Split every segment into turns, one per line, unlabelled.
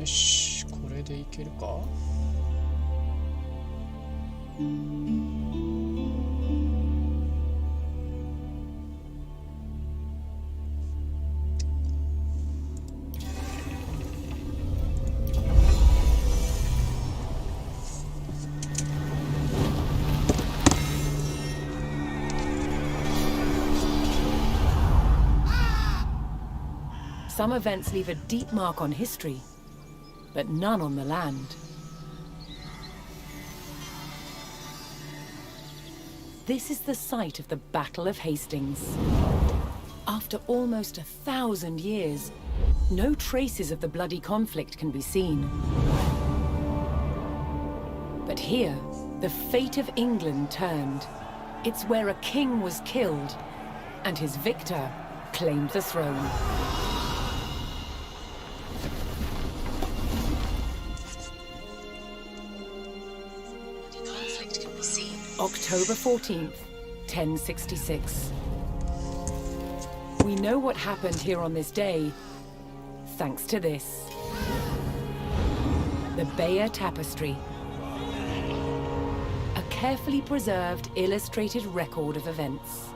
よし、これでいけるか。
Some events leave a deep mark on history, but none on the land. This is the site of the Battle of Hastings. After almost 1,000 years, no traces of the bloody conflict can be seen. But here, the fate of England turned. It's where a king was killed, and his victor claimed the throne. October 14th, 1066. We know what happened here on this day, thanks to this. The Bayer Tapestry. A carefully preserved, illustrated record of events.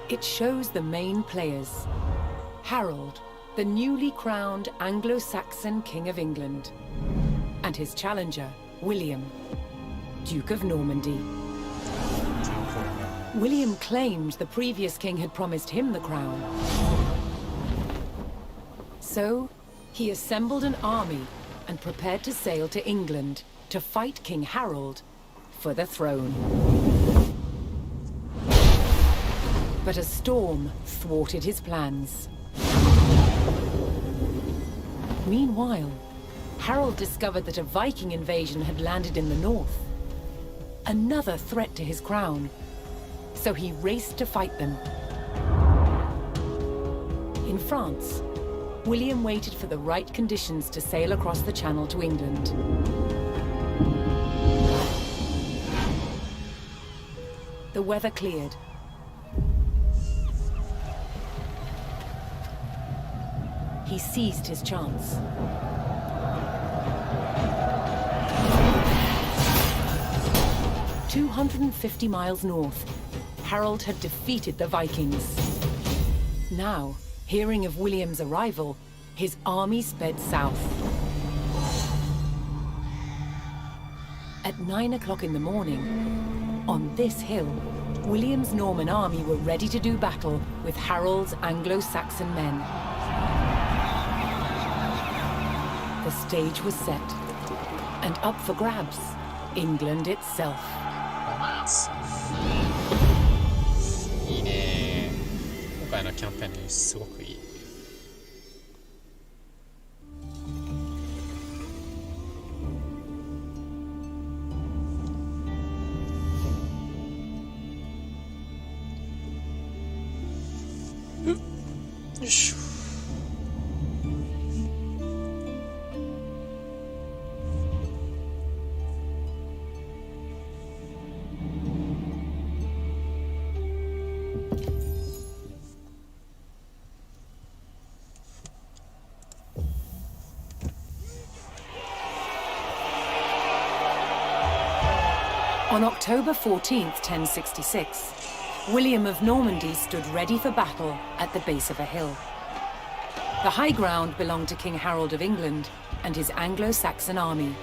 It shows the main players. Harold, the newly crowned Anglo-Saxon King of England, and his challenger, William, Duke of Normandy. William claimed the previous king had promised him the crown. So, he assembled an army and prepared to sail to England to fight King Harold for the throne. But a storm thwarted his plans. Meanwhile, Harold discovered that a Viking invasion had landed in the north. Another threat to his crown, so he raced to fight them. In France, William waited for the right conditions to sail across the Channel to England. The weather cleared. He seized his chance. 250 miles north, Harold had defeated the Vikings. Now, hearing of William's arrival, his army sped south. At 9 o'clock in the morning, on this hill, William's Norman army were ready to do battle with Harold's Anglo-Saxon men. The stage was set, and up for grabs, England itself.
いいね。今回のキャンペーンね、すごくいい。よいしょ。
On October 14th, 1066, William of Normandy stood ready for battle at the base of a hill. The high ground belonged to King Harold of England and his Anglo-Saxon army.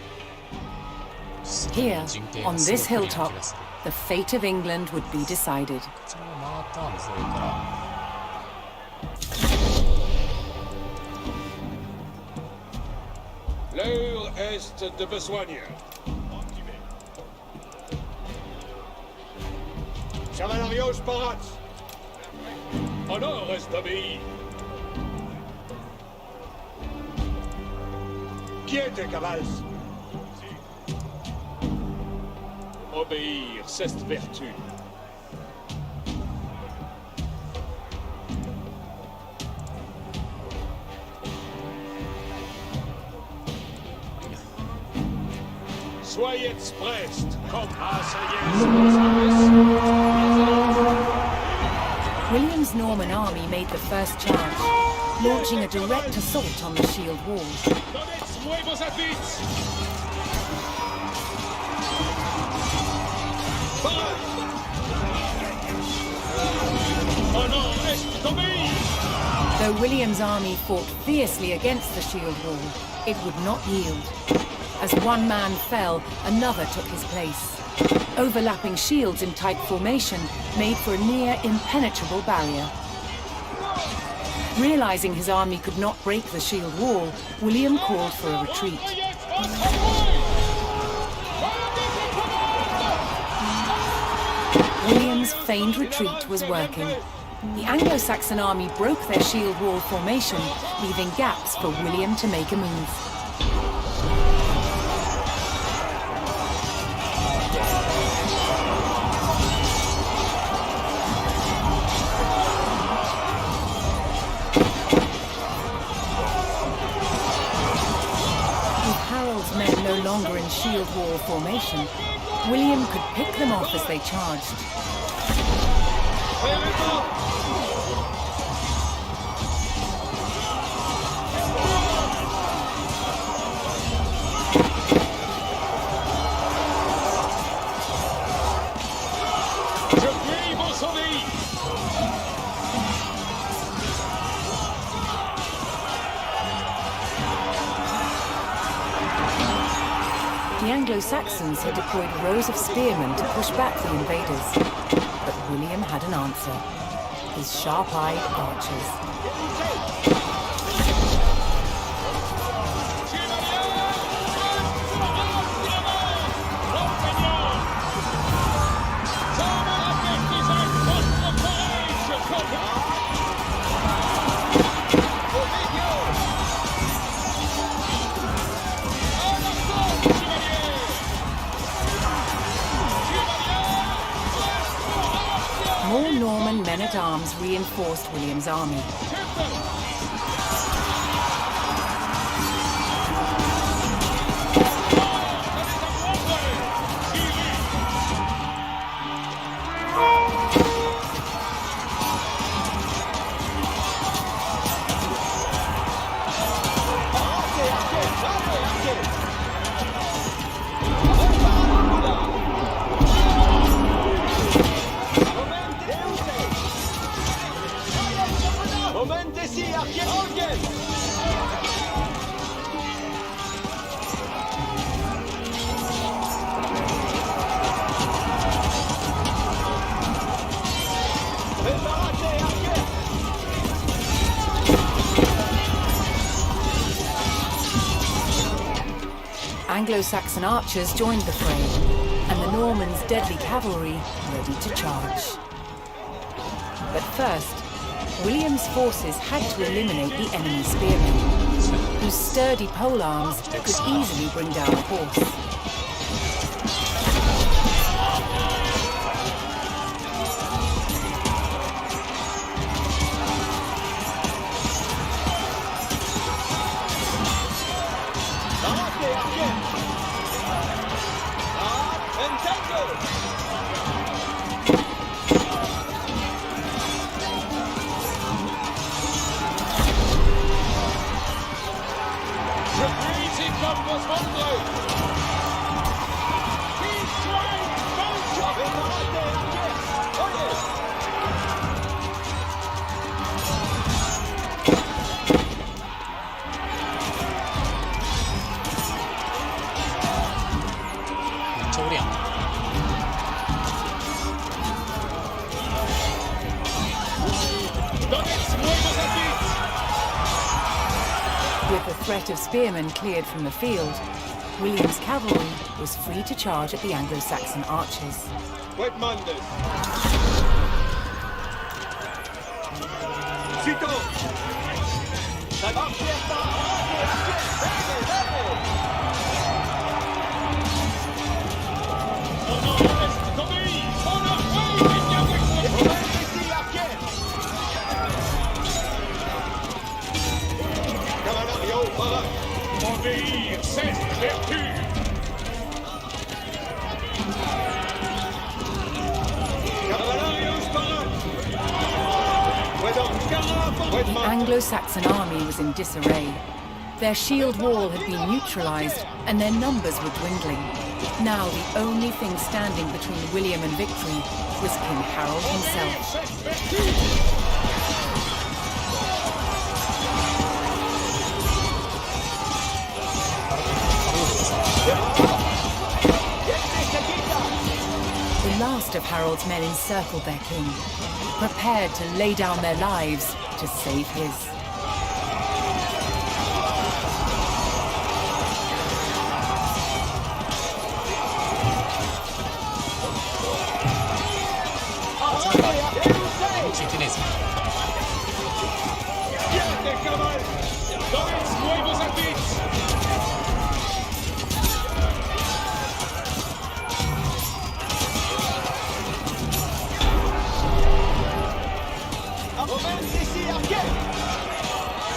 Here, on this hilltop, the fate of England would be decided.
L'heure est de besogne. Cavalarios parats. Honor est d'obéir. Quiete, cavals. Obéir, c'est vertu. Soyez prest, comme
William's Norman army made the first charge, launching a direct assault on the shield wall.
Donnez nuevos advits! Honor est d'obéir!
Though William's army fought fiercely against the shield wall, it would not yield. As one man fell, another took his place. Overlapping shields in tight formation made for a near impenetrable barrier. Realizing his army could not break the shield wall, William called for a retreat. William's feigned retreat was working. The Anglo-Saxon army broke their shield wall formation, leaving gaps for William to make a move. With Harold's men no longer in shield wall formation, William could pick them off as they charged. The Anglo-Saxons had deployed rows of spearmen to push back the invaders. But William had an answer. His sharp-eyed archers. More Norman men-at-arms reinforced William's army. Anglo-Saxon archers joined the fray, and the Normans' deadly cavalry ready to charge. But first, William's forces had to eliminate the enemy spearmen, whose sturdy polearms could easily bring down a horse. With the threat of spearmen cleared from the field, William's cavalry was free to charge at the Anglo-Saxon archers.
Obéir, c'est vertu!
Anglo-Saxon army was in disarray. Their shield wall had been neutralized, and their numbers were dwindling. Now the only thing standing between William and victory was King Harold himself. The last of Harold's men encircled their king, prepared to lay down their lives to save his.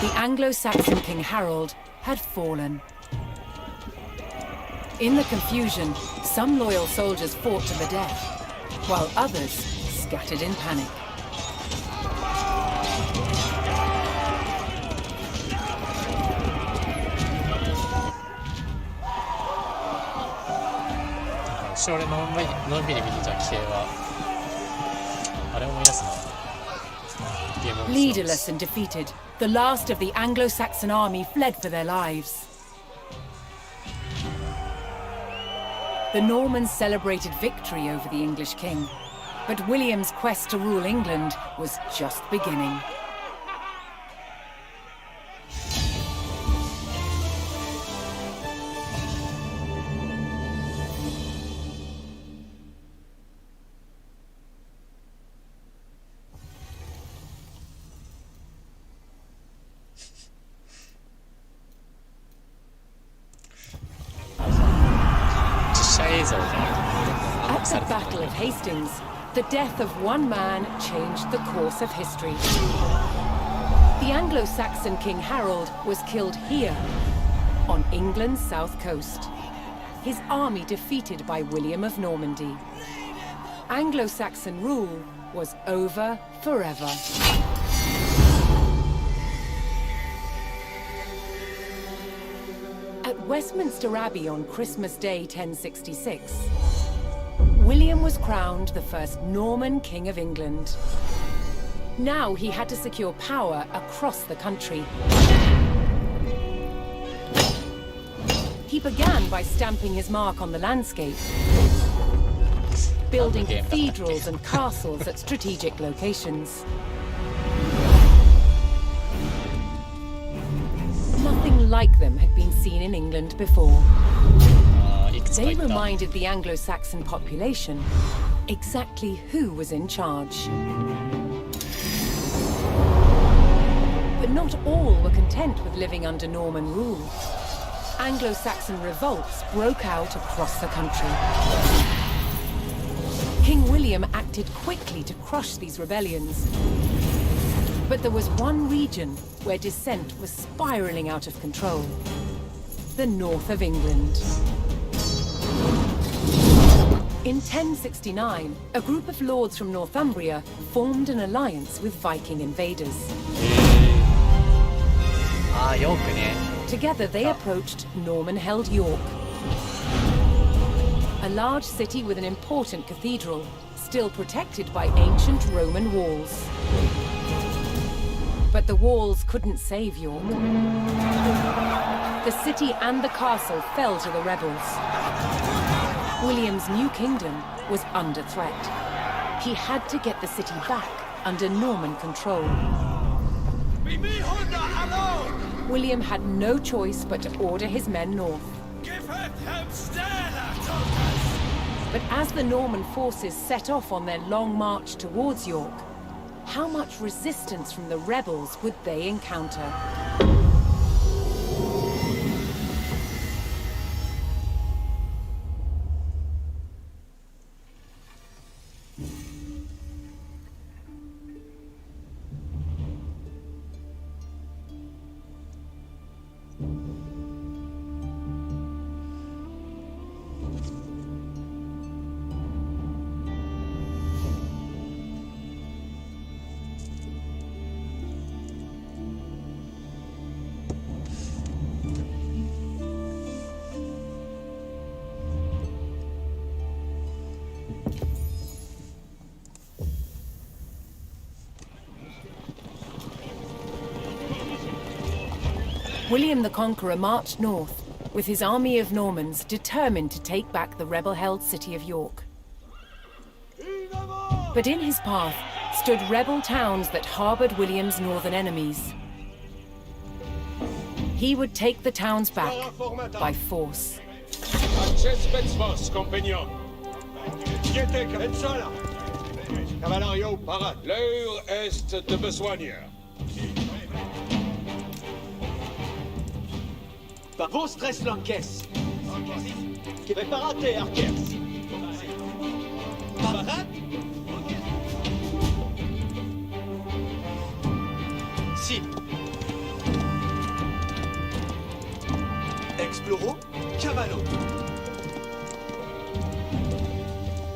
The Anglo-Saxon King Harold had fallen. In the confusion, some loyal soldiers fought to the death, while others scattered in panic. Leaderless and defeated, the last of the Anglo-Saxon army fled for their lives. The Normans celebrated victory over the English king, but William's quest to rule England was just beginning. At the Battle of Hastings, the death of one man changed the course of history. The Anglo-Saxon King Harold was killed here, on England's south coast. His army defeated by William of Normandy. Anglo-Saxon rule was over forever. At Westminster Abbey on Christmas Day 1066, William was crowned the first Norman King of England. Now he had to secure power across the country. He began by stamping his mark on the landscape, building cathedrals and castles at strategic locations. Nothing like them had been seen in England before. They reminded the Anglo-Saxon population exactly who was in charge. But not all were content with living under Norman rule. Anglo-Saxon revolts broke out across the country. King William acted quickly to crush these rebellions. But there was one region where dissent was spiraling out of control: the north of England. In 1069, a group of lords from Northumbria formed an alliance with Viking invaders. Together they approached Norman-held York, a large city with an important cathedral, still protected by ancient Roman walls. But the walls couldn't save York. The city and the castle fell to the rebels. William's new kingdom was under threat. He had to get the city back under Norman control. William had no choice but to order his men north. But as the Norman forces set off on their long march towards York, how much resistance from the rebels would they encounter? William the Conqueror marched north, with his army of Normans determined to take back the rebel-held city of York. But in his path stood rebel towns that harbored William's northern enemies. He would take the towns back by force.
Acces vos, compagnon.
Quiete, Capenzala! Cavalario, parade!
L'heure est de besogne.
Vos tres lanques! Preparate, archers! Parade! Si! Exploro, cavallo!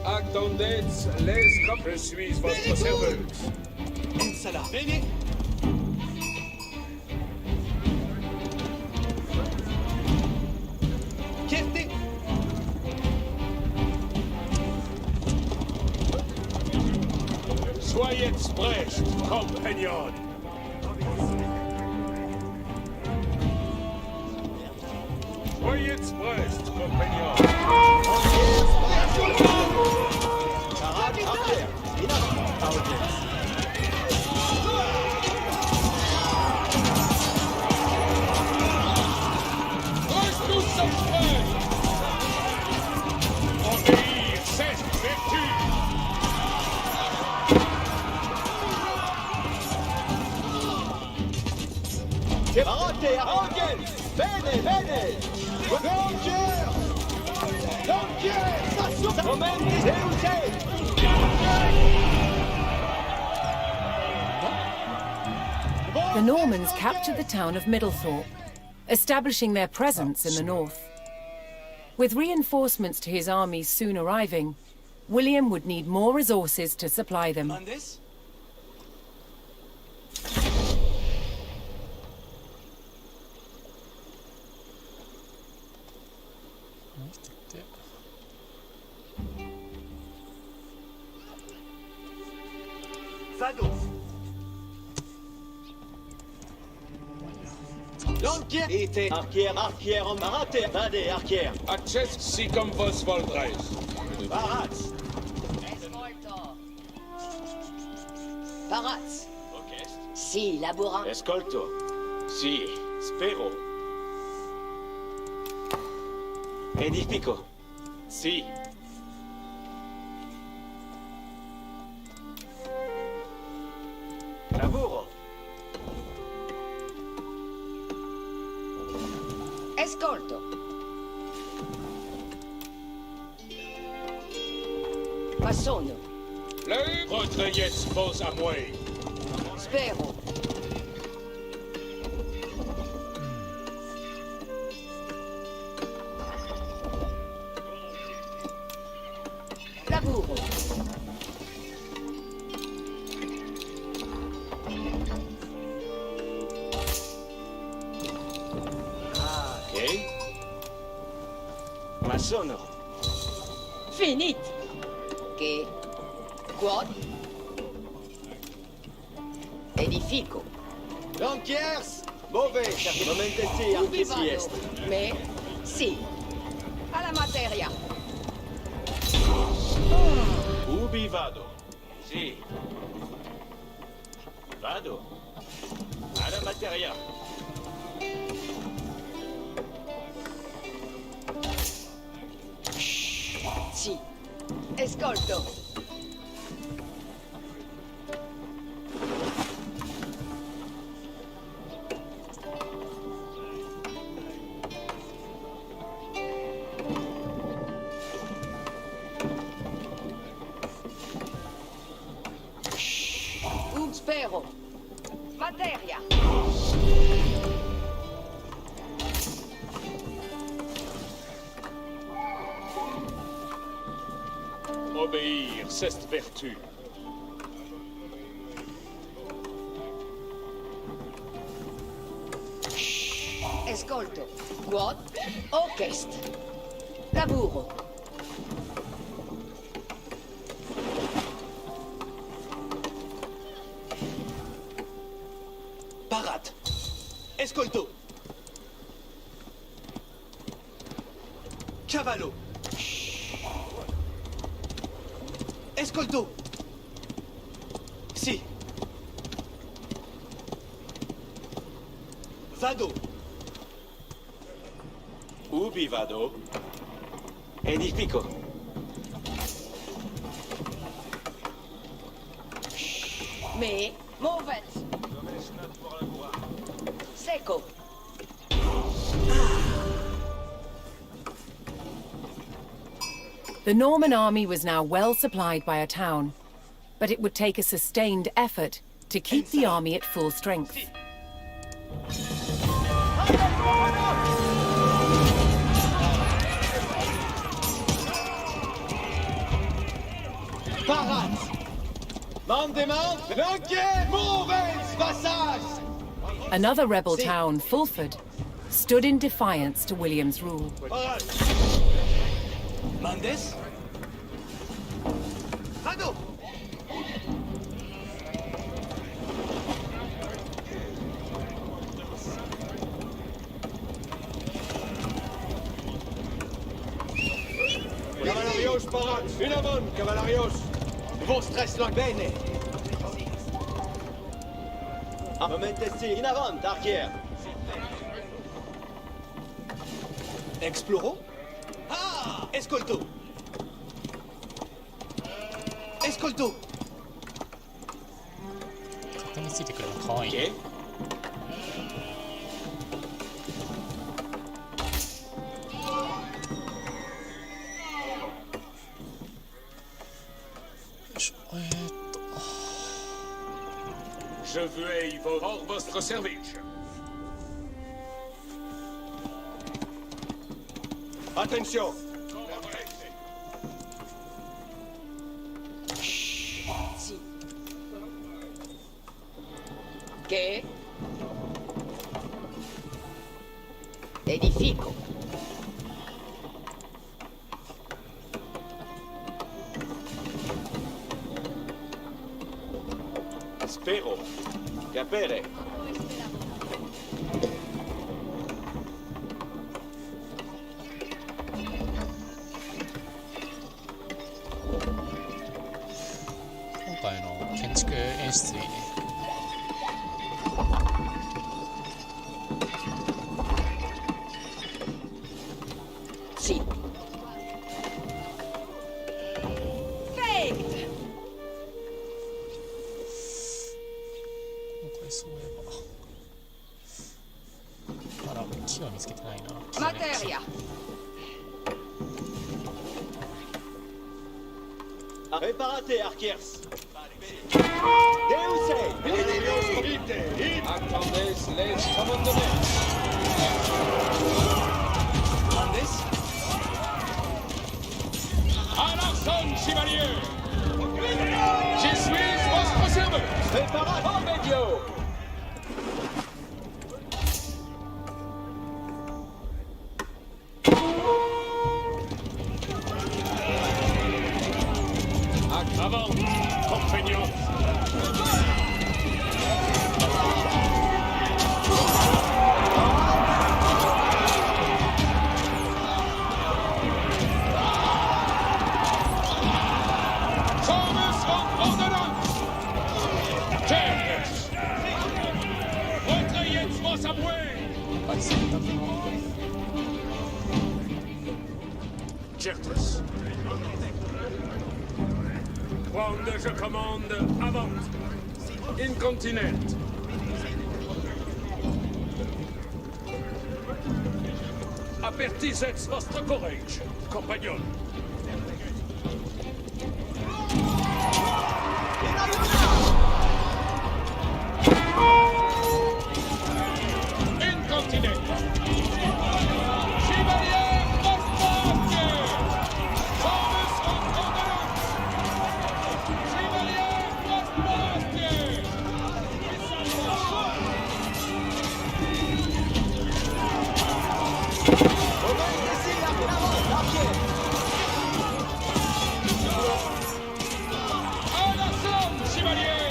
Attendez les comme je suis votre serveuse.
Insala! Bene! Quiete!
Soyez prêts, compagnon. Soyez prêts, compagnon.
Parade, archer! Enough! Audience!
Nous sommes prêts. Obéir, c'est vertu.
Parate, archers! Bene, bene! Lancer! Lancer! Momenti Zeus!
The Normans captured the town of Middlethorpe, establishing their presence in the north. With reinforcements to his armies soon arriving, William would need more resources to supply them.
Mandes? Vado! Lanquier! Ete, archer, en marate, vade, archer!
Acces si comme vos voldres.
Barats!
Paraz.
Orchestre.
Si, labora.
Escolto. Si, spero. Edifico. Si. Lavoro.
Escolto. Passono.
L'heure retrayez vos amoués.
Spero. Laburo.
Ok. Masono.
Finit. Che? Quod? Edifico.
Lanquiers! Mauvais, certamente si,
Ubi
anche si
vado?
est.
Me? Si. Alla materia.
Ubi vado? Si. Vado. Alla materia.
Si. Escolto. Spero. Materia.
Obéir, c'est vertu.
Escolto. Quod? Ocest. Laburo.
Parat. Escolto. Cavallo. Escolto. Si. Vado. Ubi vado? Edifico.
Me, movement. Seco.
The Norman army was now well supplied by a town, but it would take a sustained effort to keep the army at full strength.
Parade. Man des mains. Flanquez. Movement. Passage.
Another rebel town, Fulford, stood in defiance to William's rule.
Parade. Mandes. Vado.
Cavallarios parat. In avant, cavallarios.
Vos stress lang bene. Momentesi. In avant, arquière. Exploro. Ah! Escolto. Escolto.
勝手についてくるのかわいいね。
Je veux hors votre service.
Attention.
Si. Che? Edifico.
Spero. Capere.
Si. Faked.
今回そういえばまだ木を見つけてないな。
Materia.
Preparate, arquiers. Deus ei.
Attendez les commandements.
Mandes.
À l'arson, chevalier. Je suis votre serveur.
Preparate.
Obedio. Avant, compagnon. Thomas von Ordonnance. Terres. Votre jetzt was am way.
やっぱり選択の
Certes. Quand je commande avant. Incontinent. Apertisez votre courage, compagnon. Incontinent. Chevalier Crossbow. Thomas von Ordonnance. Chevalier Crossbow.
Momentesi, arquiers.
À l'arson, chevalier.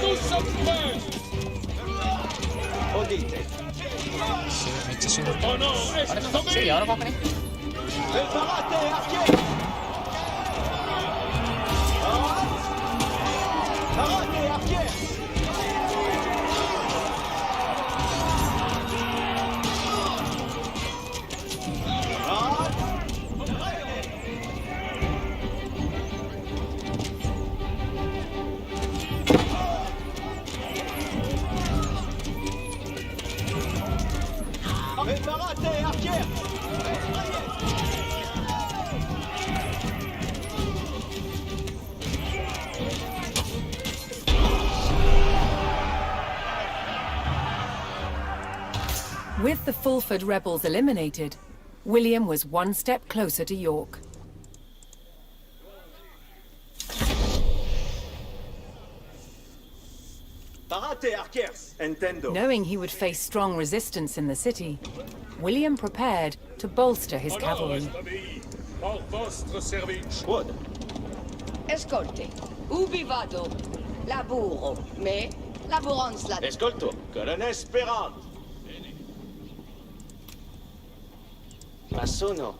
Tous sommes prêts.
Audite.
めっちゃ死んでる。
Oh non,
あれなん
est
か手柔らかくね？
Préparate, arquer. Parate, arquer. Préparate, arquer.
With the Fulford rebels eliminated, William was one step closer to York.
Parate, arquers. Entendo.
Knowing he would face strong resistance in the city, William prepared to bolster his
honor
cavalry.
est obéi. Por vostre service.
Quod.
Escolte. Ubi vado? Laburo. Me? Laborans la...
Escolto. Colonel Sperant. Masono.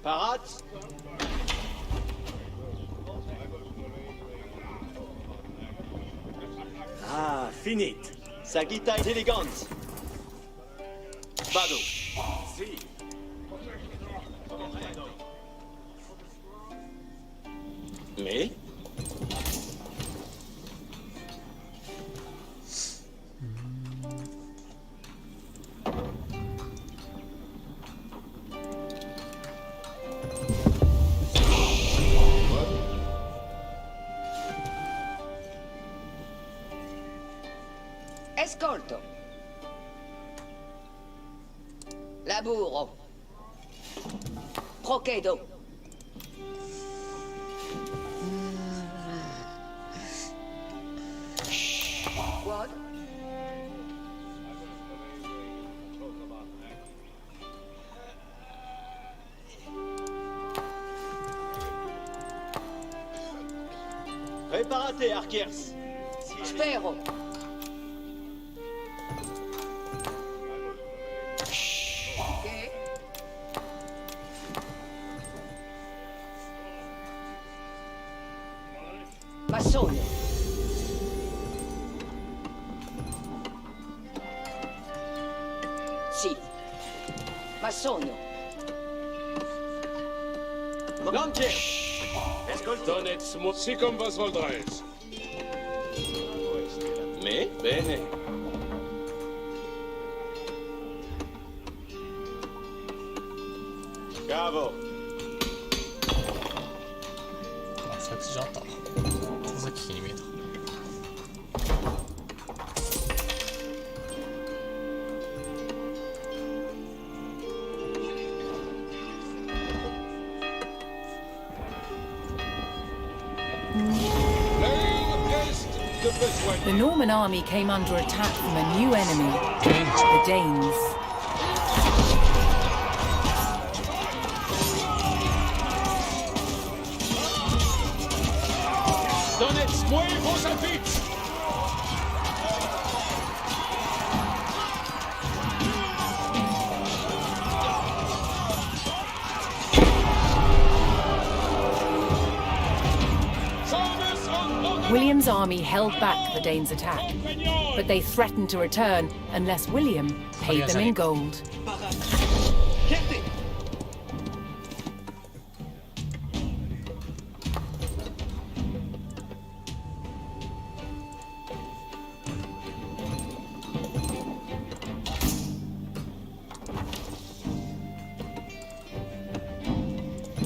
Parat. Ah, finit. Sagita elegans. Vado. Si. Mais
Escolto. Laburo. Procedo. Quod?
Préparate, arquers.
Spero. Che? Massone. Sì. Massone.
Gantier. Escolto.
Donetz mo... Si cum vos voldreis.
Mais bene. Cavo.
あ、そういう口じゃあった。戸崎に見えた。
L'heure est de besoin.
The Norman army came under attack from a new enemy, the Danes.
Donetz moi vos habits. Salves on order.
William's army held back the Danes' attack, but they threatened to return unless William paid them in gold.
Quiete.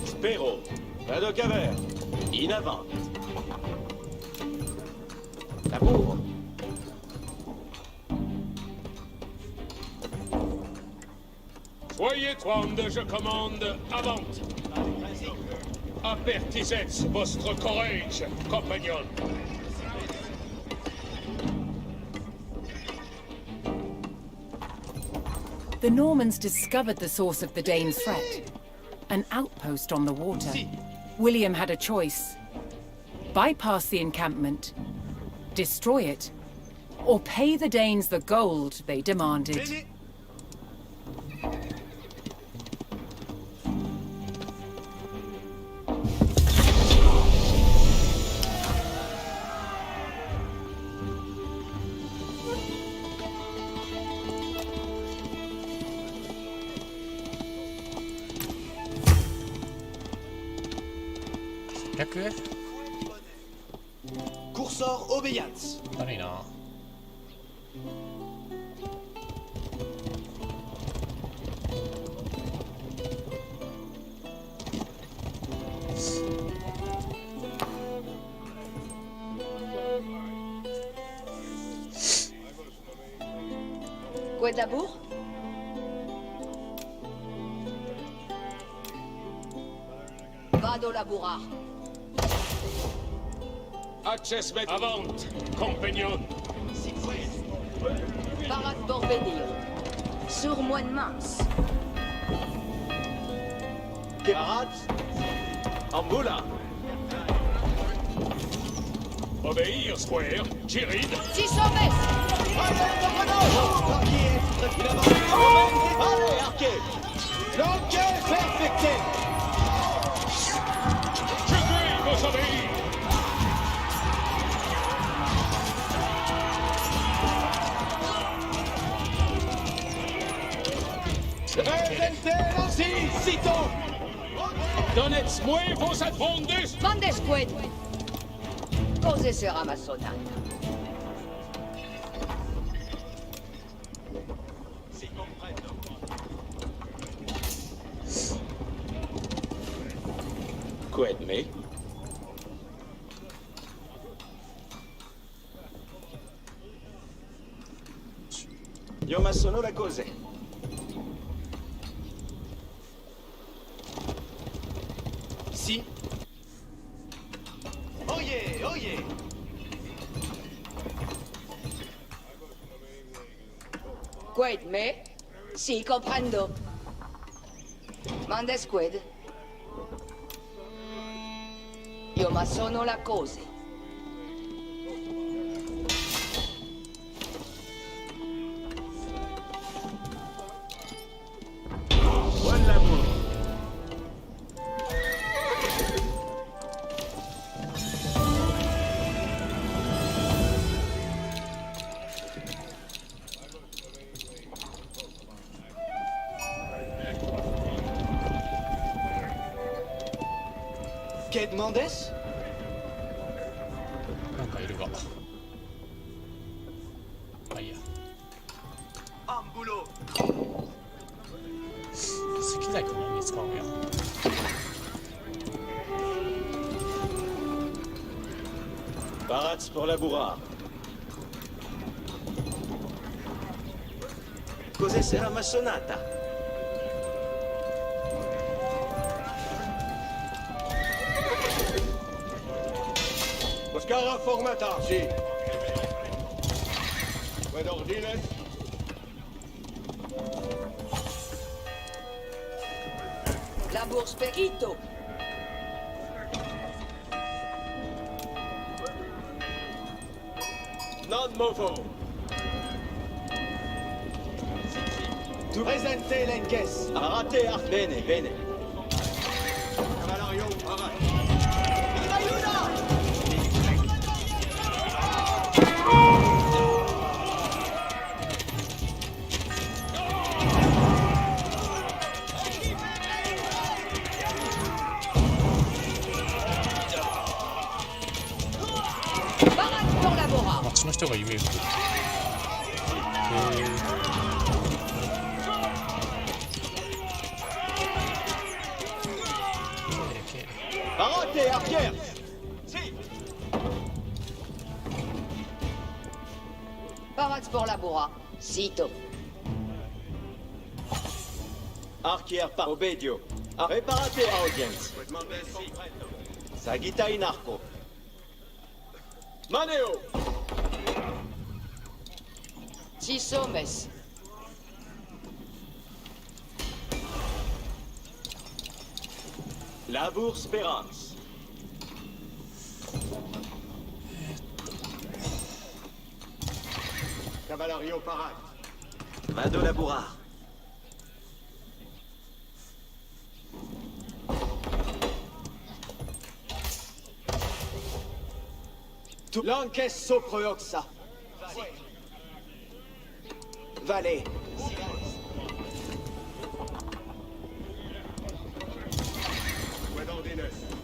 Spero. Vado caver. In avant. Laburo.
Soyez tronde, je commande, avant. Apertisez votre courage, compagnon.
The Normans discovered the source of the Danes' threat an outpost on the water. William had a choice. Bypass the encampment, destroy it, or pay the Danes the gold they demanded.
Courseur obéissance.
悪いな。
Quoi d'abord? Vado laborar.
Access met avant, compagnon.
Parat porvenir. Sur moine mince.
Camarades, en moula.
Obéir, square. Girid.
6 hommes.
Allez, arquet. L'enquête perfecté.
Je vais vous obéir.
Présentez l'ancien, citons.
Donnez-moi vos advantages.
Vandesqued. Cose sera ma sonate.
Quid me? Io ma sono la cose. Si. Oye, oye.
Quid me? Si, comprendo. Mandesqued. Io ma sono la cose.
Buon lavoro. Que demandes?
なんかいるが。あ、いいや。
En boulot.
石材って何に使うんや。
Barats pour labourar. Cos'è sarà massonata? Oscara formata. Si. Quid ordines?
Labour specito.
Non movo. Tu presente l'enques. Arate ar bene, bene. Cavalario, arate. Viva aiuta!
Parat pour laborar.
町の人が夢を見てる。
Arate, arquer. Si.
Parat pour laborar. Sito.
Arquier par obedio. Reparate audience. Sagita in arco. Maneo.
6 hommes.
Labour Spérance. Cavalario Parade. Vado Labourard. Lanques Soproioxa. Valet.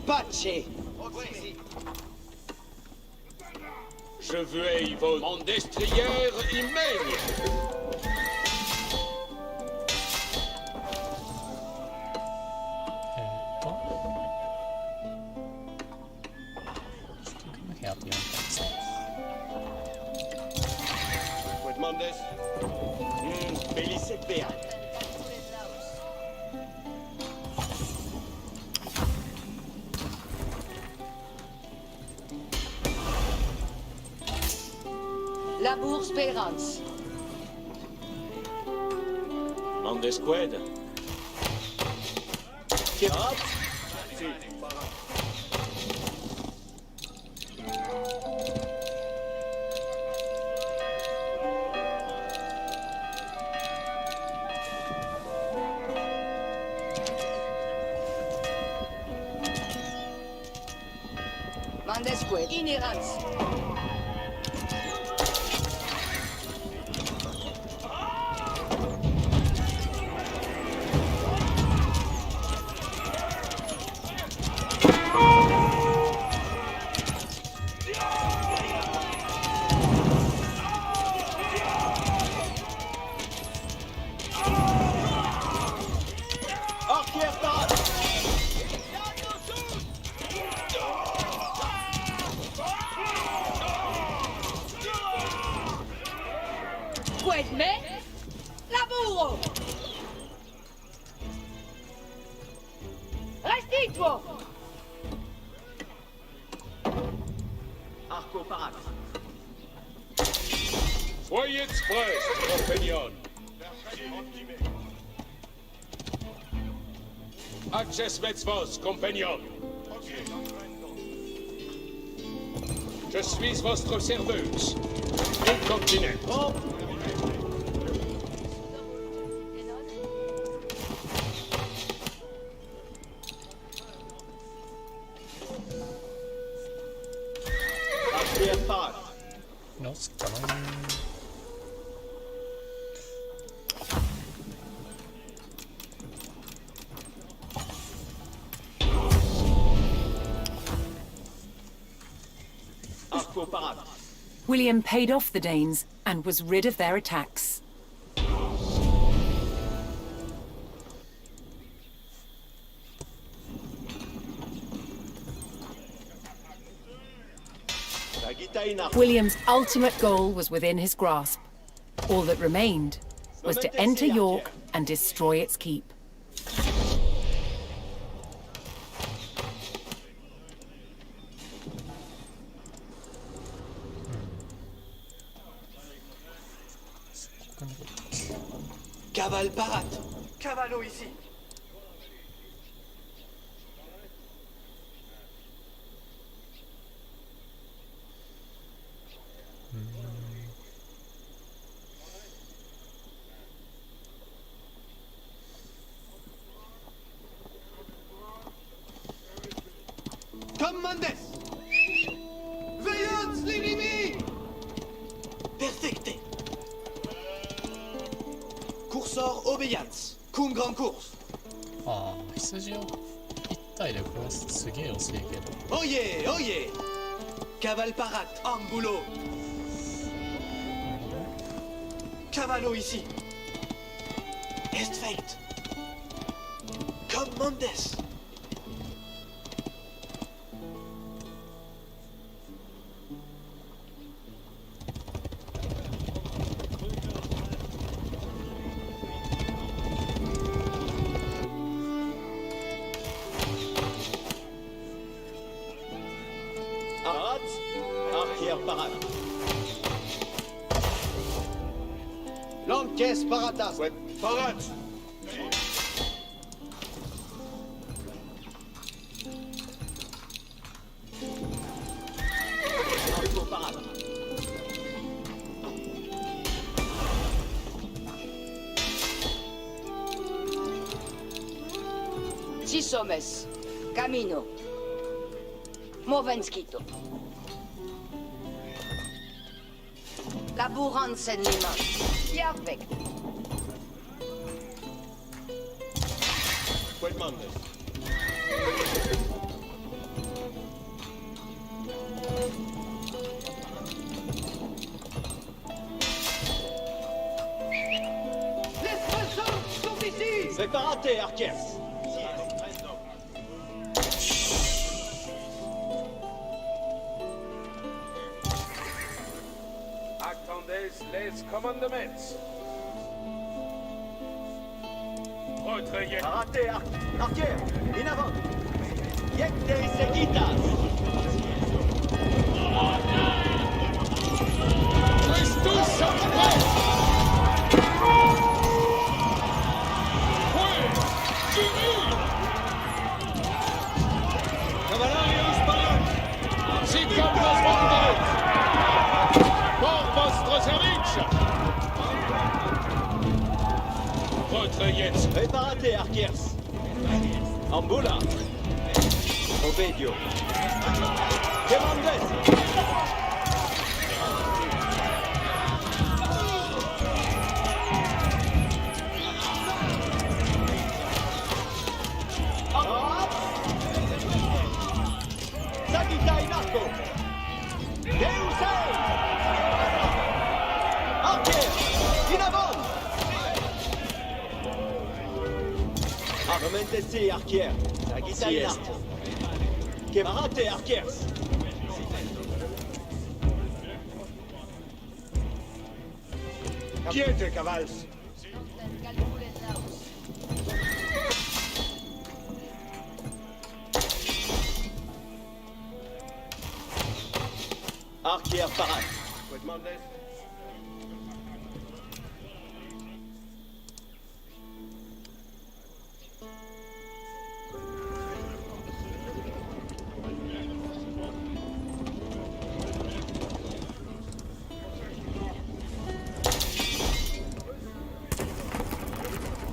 Pace.
Je veux vos mon destrière immédiat.
Demandes. Bellice Péat.
Labour Spérance.
Mandesqued. Kerat.
Mandesque. Inerans.
Quedme. Laburo. Restituo.
Arco Parade.
Soyez express, compagnon. Access vos, compagnon. Je suis votre serveuse. Incontinent.
Arquer Parade.
No, come on.
Arco Parade.
William paid off the Danes and was rid of their attacks. William's ultimate goal was within his grasp. All that remained was to enter York and destroy its keep.
Cavale Parade. Cavallo ici. Commandes! Veillance l'ennemi! Perfecte! Coursor obéissance. Cum grand course.
ああ、羊を一体で殺すすげえ遅いけど。
Oyez, oyez! Cavale Parade, en boulot. Cavallo ici. Est fate. Commandes! Arquière Parade. Lanques Paradas. Ouais, Parade.
Six hommes. Camino. Movenskito. Laburansen les mains. Perfect.
Quedmandes.
Les poissons sont ici!
Préparate, Arquers.
Attendez les commandements. Retrayez.
Parate, Arquers. In avant. Yecte seguitas.
Christus Sanctus!
Cavallarius Barak.
Sic ambos vocados! Por vostro service! Retrayez.
Préparate, Arquers. Ambula. Obedio. Quemandes. Sagita in arco. Deusei. Arquers. In avant. Armentesi, Arquers. Sagita in arco. Quemarate, Arquers. Quiete, cavals. Arquers parade. Quedmandes.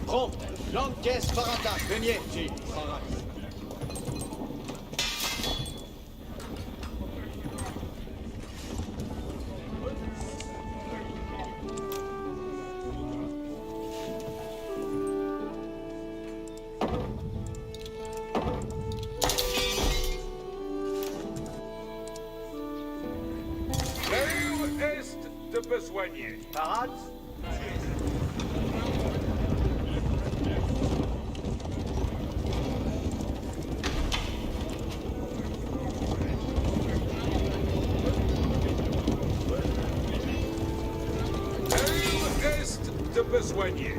Prompt. Lanques parata. Venienti.
L'heure est de besoigner.
Parade.
L'heure est de besoigner.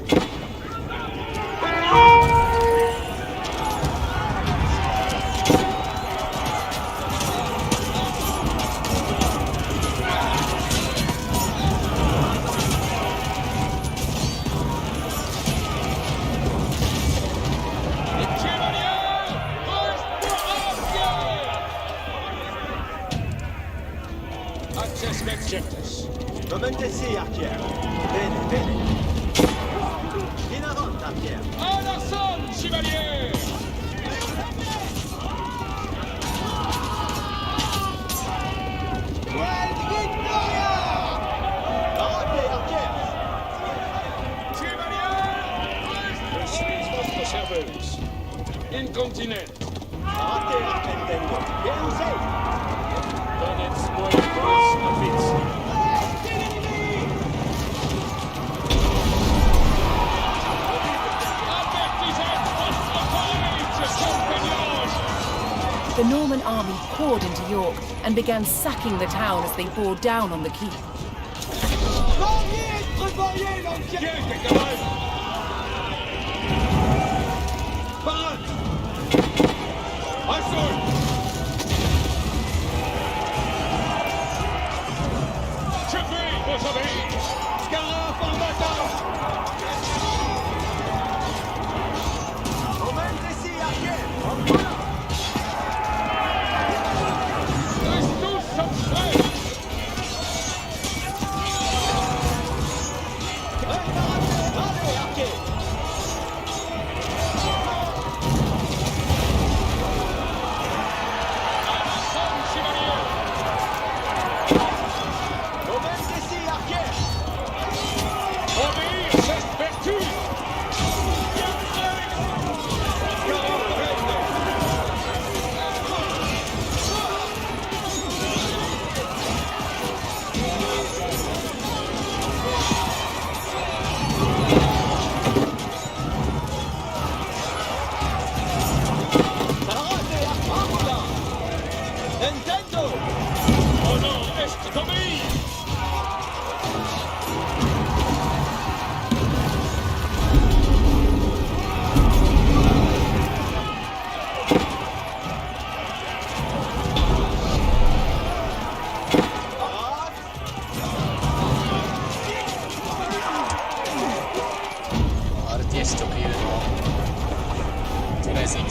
Access Vexceptus.
Momentesi, Arquers. Bene, bene. In avant, Arquers.
À l'assaut, chevalier!
Parate, Arquers.
Chevalier! Je suis votre serveuse. Incontinent.
Parate, Arquentengo. Deusei.
Donnez-moi plus office.
The Norman army poured into York and began sacking the town as they bore down on the keep.
Quiete, caballo! Parade! Assaut! Je prie vos obéis! Scaraf en bataille!
Momentesi, Arquers. Ambula.
Tous sommes prêts!
Préparate, allez, Arquers.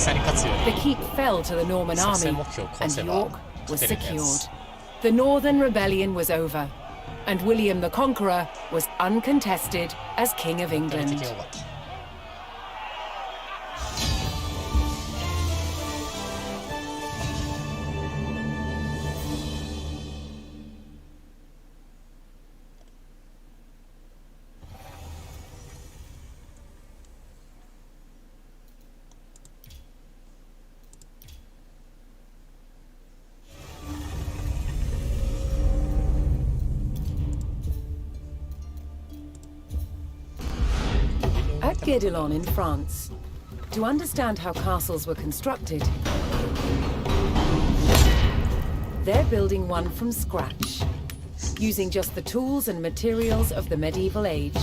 戦に勝つよ
The
り
keep fell to the Norman
作戦
army,
目標を壊
and
せば
York
勝
was
てるんです
secured. The Northern Rebellion was over, and William the Conqueror was uncontested as King of
敵
England.
が多かった
At Guédelon in France, to understand how castles were constructed, they're building one from scratch, using just the tools and materials of the medieval age.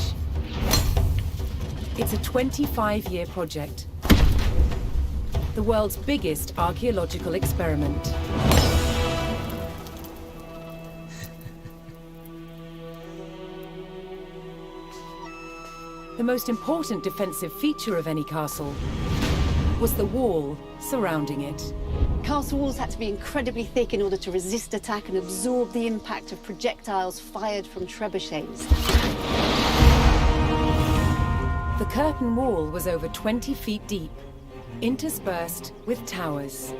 It's a 25-year project, the world's biggest archaeological experiment. The most important defensive feature of any castle was the wall surrounding it.
Castle walls had to be incredibly thick in order to resist attack and absorb the impact of projectiles fired from trebuchets.
The curtain wall was over 20 feet deep, interspersed with towers.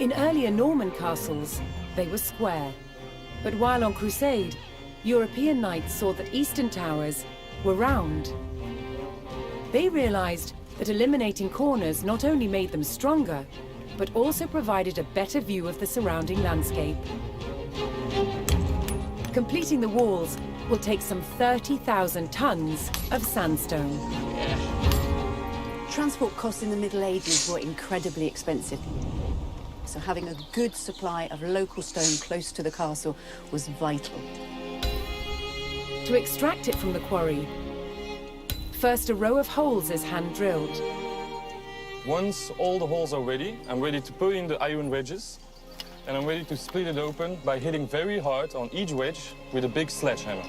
In earlier Norman castles, they were square. But while on crusade, European knights saw that eastern towers were round. They realized that eliminating corners not only made them stronger, but also provided a better view of the surrounding landscape. Completing the walls will take some 30,000 tons of sandstone.
Transport costs in the Middle Ages were incredibly expensive. So having a good supply of local stone close to the castle was vital.
To extract it from the quarry, first a row of holes is hand-drilled.
Once all the holes are ready, I'm ready to put in the iron wedges, and I'm ready to split it open by hitting very hard on each wedge with a big sledgehammer.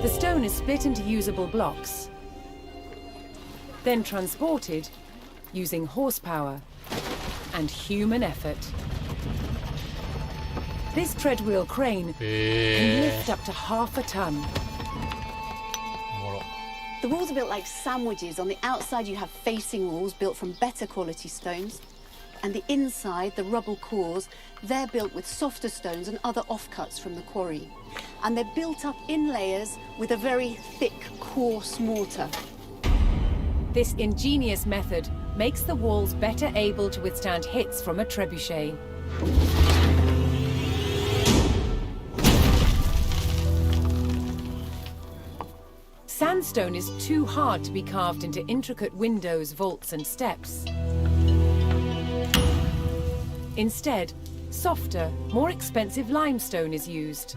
The stone is split into usable blocks, then transported using horsepower and human effort. This treadwheel crane can lift up to half a ton.
The walls are built like sandwiches. On the outside, you have facing walls built from better quality stones. And the inside, the rubble cores, they're built with softer stones and other offcuts from the quarry. And they're built up in layers with a very thick, coarse mortar.
This ingenious method makes the walls better able to withstand hits from a trebuchet. Sandstone is too hard to be carved into intricate windows, vaults, and steps. Instead, softer, more expensive limestone is used.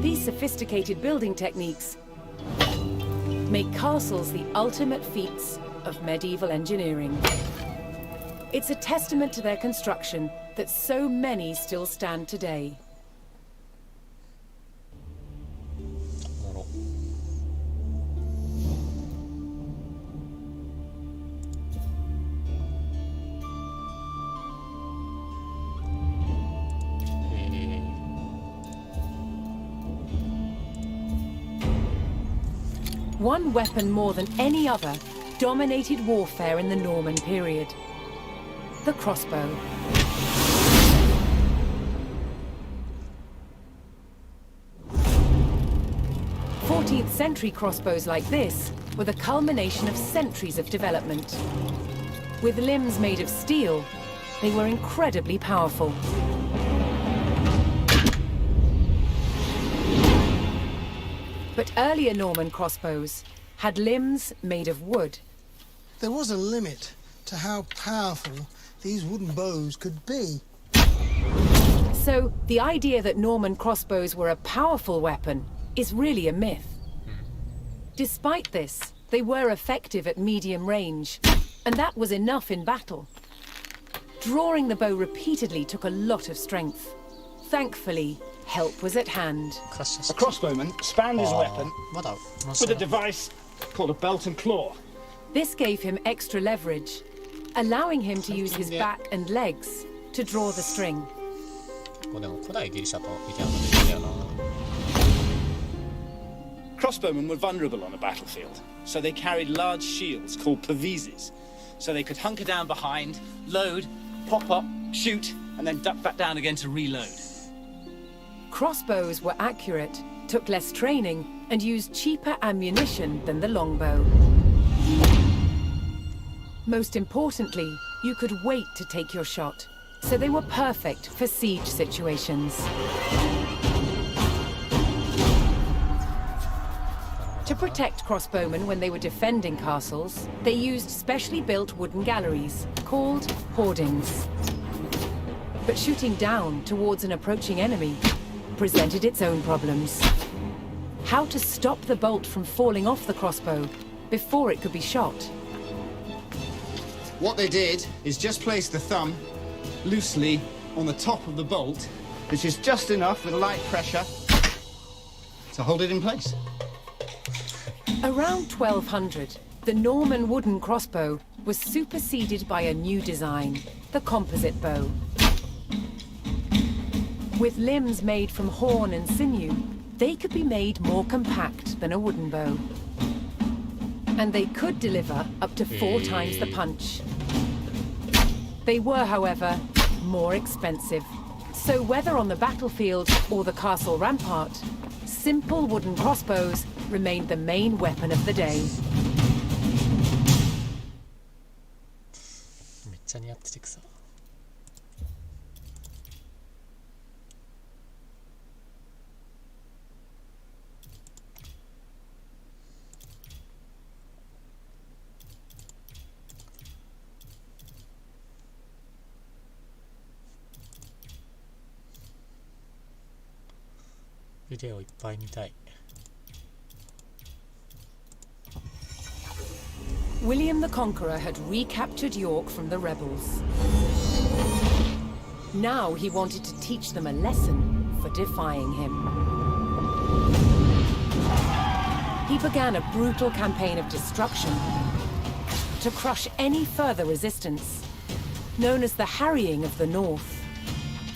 These sophisticated building techniques make castles the ultimate feats of medieval engineering. It's a testament to their construction that so many still stand today. One weapon more than any other dominated warfare in the Norman period: the crossbow. Century crossbows like this were the culmination of centuries of development. With limbs made of steel, they were incredibly powerful. But earlier Norman crossbows had limbs made of wood.
There was a limit to how powerful these wooden bows could be.
So the idea that Norman crossbows were a powerful weapon is really a myth. Despite this, they were effective at medium range, and that was enough in battle. Drawing the bow repeatedly took a lot of strength. Thankfully, help was at hand.
クラッシャー
A
式
crossbowman spanned his
あ
weapon
ーまだ
with a device called a belt and claw.
This gave him extra leverage, allowing him to use his back and legs to draw the string.
でも古代ギリシャと似てなかったんだよな。
Crossbowmen were vulnerable on a battlefield, so they carried large shields called pavises, so they could hunker down behind, load, pop up, shoot, and then duck back down again to reload.
Crossbows were accurate, took less training, and used cheaper ammunition than the longbow. Most importantly, you could wait to take your shot, so they were perfect for siege situations. To protect crossbowmen when they were defending castles, they used specially built wooden galleries, called hoardings. But shooting down towards an approaching enemy presented its own problems. How to stop the bolt from falling off the crossbow before it could be shot?
What they did is just place the thumb loosely on the top of the bolt, which is just enough with light pressure to hold it in place.
Around 1200, the Norman wooden crossbow was superseded by a new design, the composite bow. With limbs made from horn and sinew, they could be made more compact than a wooden bow. And they could deliver up to 4 times the punch. They were, however, more expensive. So whether on the battlefield or the castle rampart, simple wooden crossbows remained the main weapon of the day.
めっちゃ似合っててくさ。ビデオいっぱい見たい。
William the Conqueror had recaptured York from the rebels. Now he wanted to teach them a lesson for defying him. He began a brutal campaign of destruction to crush any further resistance, known as the Harrying of the North.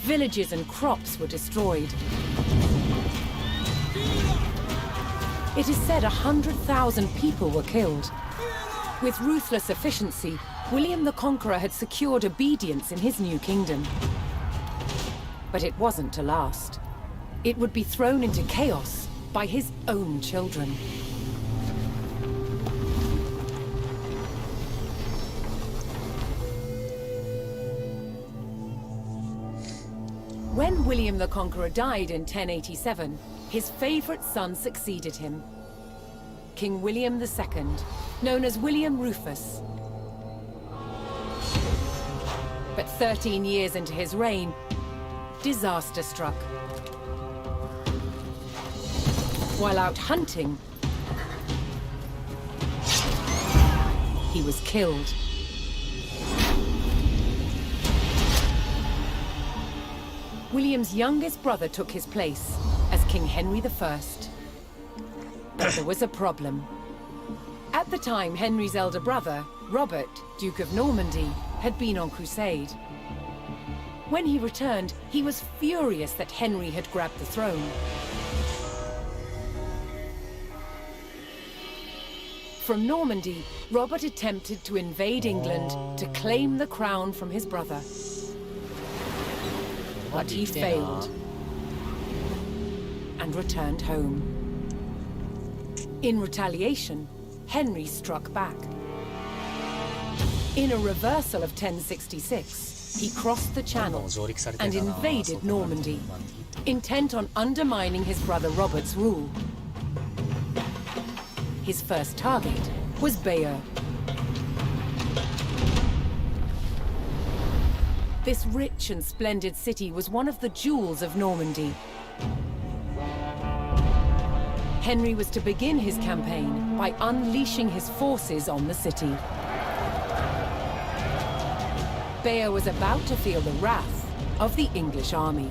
Villages and crops were destroyed. It is said 100,000 people were killed. With ruthless efficiency, William the Conqueror had secured obedience in his new kingdom. But it wasn't to last. It would be thrown into chaos by his own children. When William the Conqueror died in 1087, his favorite son succeeded him. King William II, known as William Rufus. But 13 years into his reign, disaster struck. While out hunting, he was killed. William's youngest brother took his place as King Henry I. But there was a problem. At the time, Henry's elder brother, Robert, Duke of Normandy, had been on crusade. When he returned, he was furious that Henry had grabbed the throne. From Normandy, Robert attempted to invade England to claim the crown from his brother. But he failed and returned home. In retaliation, Henry struck back. In a reversal of 1066, he crossed the Channel and invaded Normandy, intent on undermining his brother Robert's rule. His first target was Bayer. This rich and splendid city was one of the jewels of Normandy. Henry was to begin his campaign by unleashing his forces on the city. Bayer was about to feel the wrath of the English army.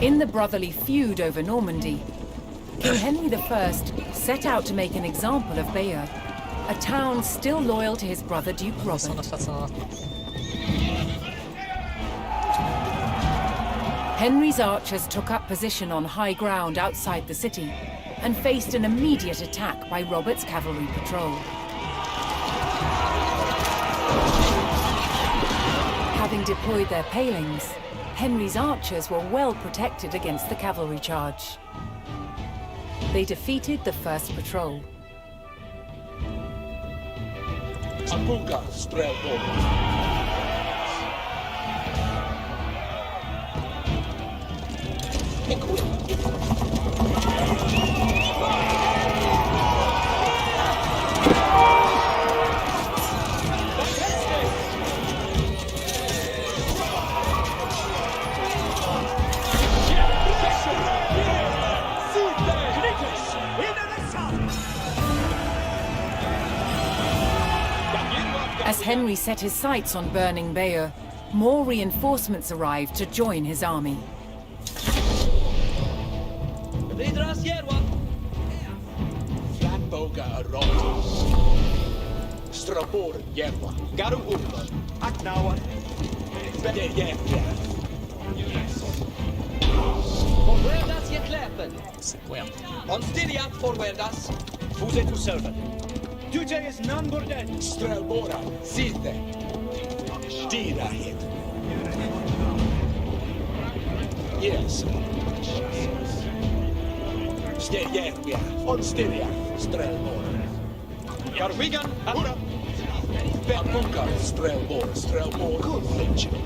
In the brotherly feud over Normandy, King Henry I set out to make an example of Bayer, a town still loyal to his brother Duke
そんな
Robert.
2つな。
Henry's archers took up position on high ground outside the city and faced an immediate attack by Robert's cavalry patrol. Having deployed their palings, Henry's archers were well protected against the cavalry charge. They defeated the first patrol.
Apuga, Strelbo.
As Henry set his sights on burning Bayer, more reinforcements arrived to join his army.
Vidras Jerwa. Flatboga Arotos. Strabor Jerwa. Garu Urba. Aknawa. Bede Jerwa. Forwardas Jetläpen. On Styria forwardas. Fuse to servant. Duje is none but dead. Strelbora. Side. Stira hit. Yes. Styria. On Styria. Strelbora. Jarvigan. Hurra. Apuga. Strelbora. Strelbora. Good venture.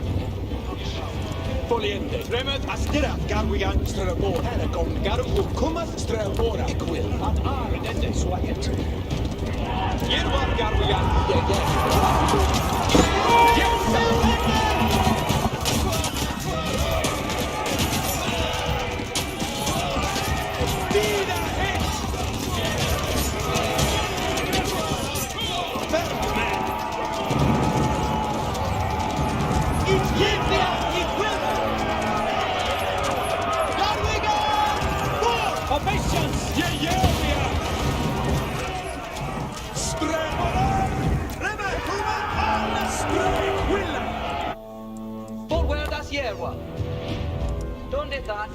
Foliente. Tremet. Astira. Garvigan. Strelbora. Hanagon. Garu. Kumas. Strelbora. Equil. Ad Ardende. Swagget. Yerwa Garvigan. Forwardas Jerwa. Donde estás?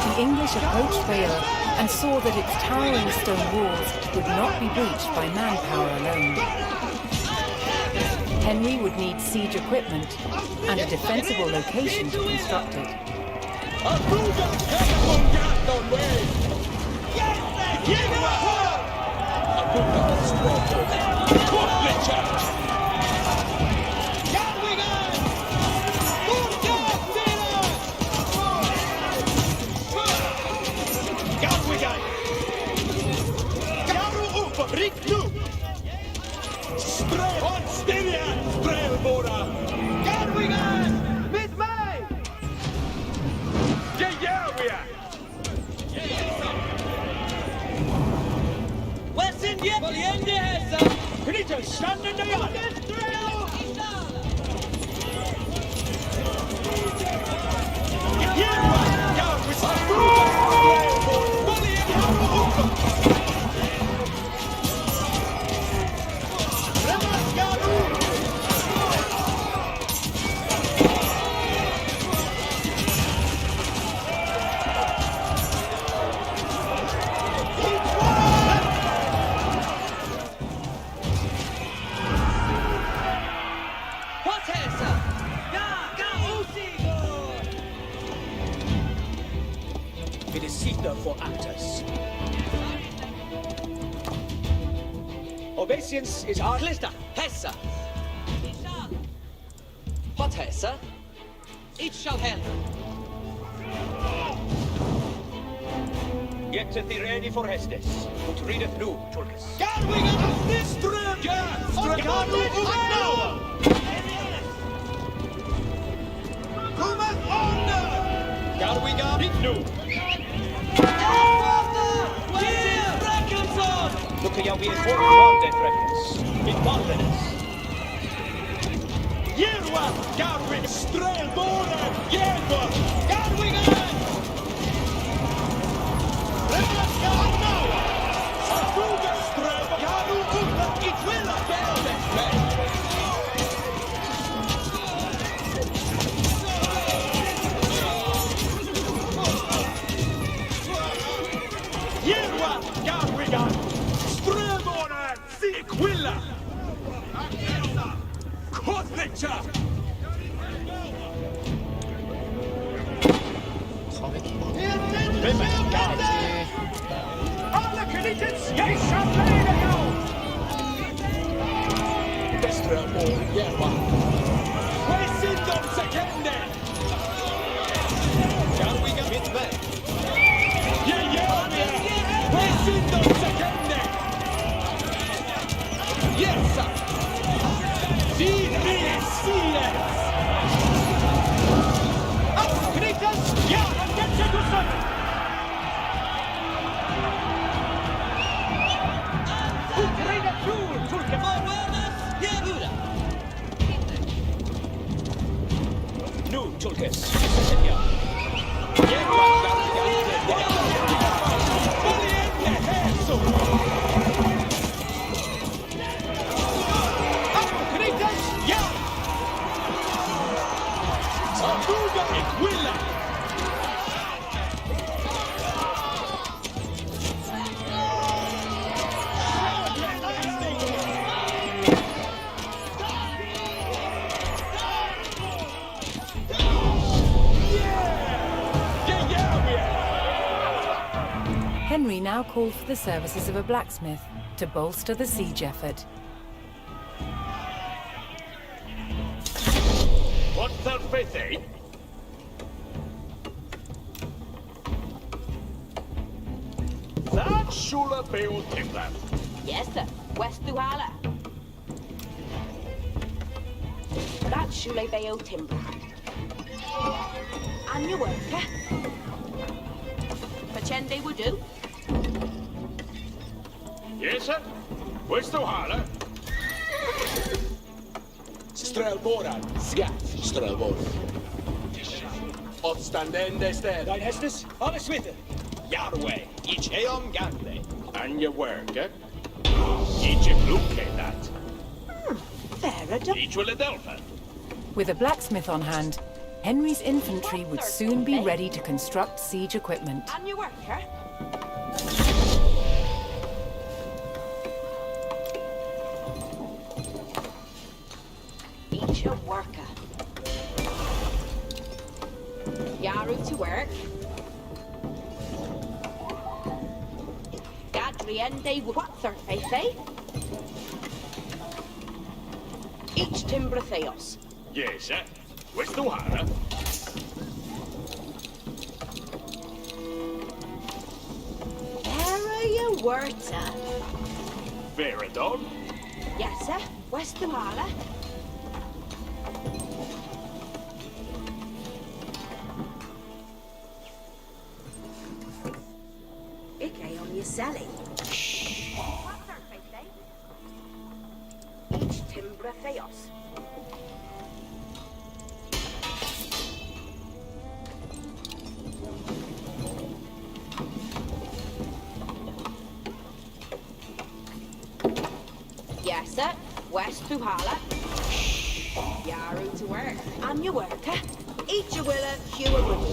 The English approached Bayer and saw that its towering stone walls would not be breached by manpower alone. Henry would need siege equipment and a defensible location to construct it.
Stand in the yard! For actors. Obeisance is our Clista. Hessa. What Hessa? It shall help. Get thee ready for Hestes. Ut readeth nu, Turkus. Garwing of this ström! Now! Come on! Garwing of it nu! Look ska jag bli formande träffas. Invandrares. Järva, Garvin, Strälborren, Järva, Garvingen! Rädda Arnaua! Safuga, Strälborren, Jaru, Ulla, Ikvilla, Bälden, Järva, Garvingen, Strälborren, Ikvilla! Kotlicha!
壁
Alla kreditens gejsa blir jag! Västra och Järva. President sekunder! Garviga mitt väg. President sekunder! Yes! Sides! Avknytas! Ja, Götzegussen! Ukraina tur! Turka Marvanas! Jävla! Nu, Turkes! Ja. Jävla! Valiente Heso! Avknytas! Ja! Sabuga Ikvilla!
Henry now called for the services of a blacksmith to bolster the siege effort.
What's the fitting? That should have been timber.
Yes, sir. West Luhala. That's Shule Bayo timber. And your worker. Pachende would do.
Yes, sir. West Luhala. Strälborren. Skatt. Strälborren. Åtstandende städ. Dein hästes? Alle switter. Yarway. Ich eom gande. And your worker. Ich blue that.
Fair enough.
Each Philadelphia.
With a blacksmith on hand, Henry's infantry would soon be ready to construct siege equipment.
And your worker. Each a worker. Yaru to work. Gadriende what surface, eh? Each timber theos.
Yes, sir. West Luhala.
There are your words,
Veradon.
Yes, sir. West Luhala. Okay, on your Sally. What surface, eh? Each timber theos. Yes, sir. West Luhala. Yaru to work. And your worker. Each a willa, Hugh a will.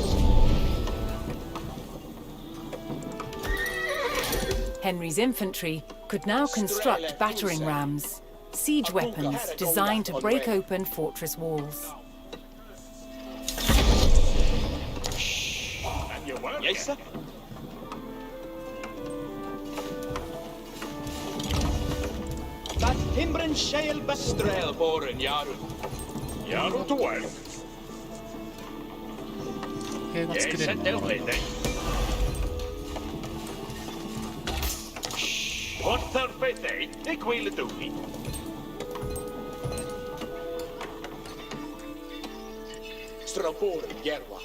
Henry's infantry could now construct battering rams, siege weapons designed to break open fortress walls.
And your worker. Yes, sir. That timbren shale besträlborren, Yaru. Yaru to work.
兵が作れるのかな。
What surface, ik wil het ook niet. Strelborren, Järva.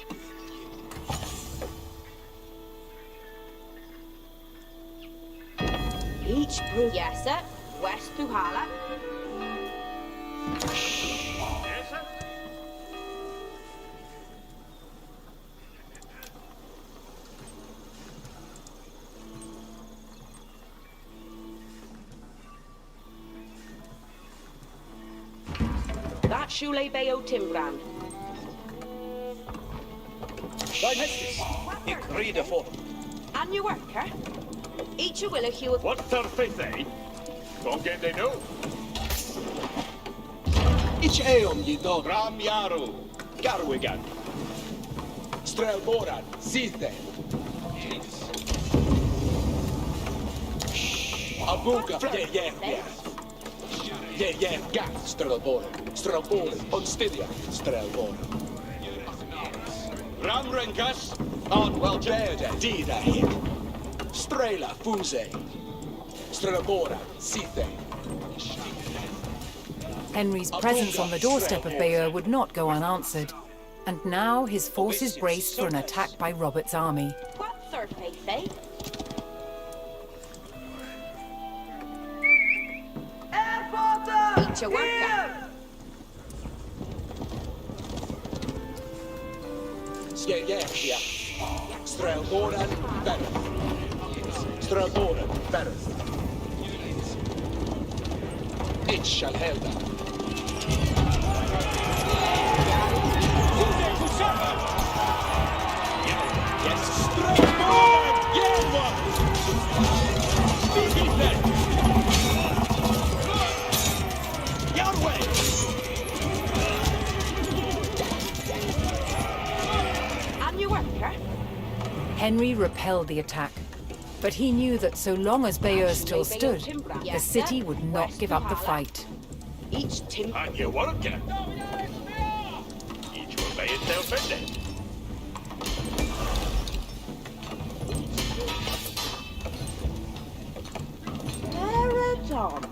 Each brew. Yes, sir. West through Hala.
Yes, sir.
That Shule Bayo Timbrand.
Thine Hestis. Ik rede for.
And your worker. Each a will a hue of.
What surface, eh? Don't get they know.
Ich eom ye dog.
Ram Yaru.
Garwigan. Strelboran. Sithe. Abuga. Yeah. Gat. Strelboran. Strelboran. Onstidia. Strelboran.
Ram Renkas.
On well berde. Dida here. Strela Fuse. Strelboran. Sithe.
Henry's presence on the doorstep of Bayer would not go unanswered, and now his forces braced for an attack by Robert's army.
What surface, eh? Each a worker.
Yeah. Strelboran. Bereth. Strelboran. Bereth. It shall help.
And your worker.
Henry repelled the attack, but he knew that so long as Bayer still stood, the city would not give up the fight.
Each tim.
And you work it. Each will pay itself in it.
Marathon.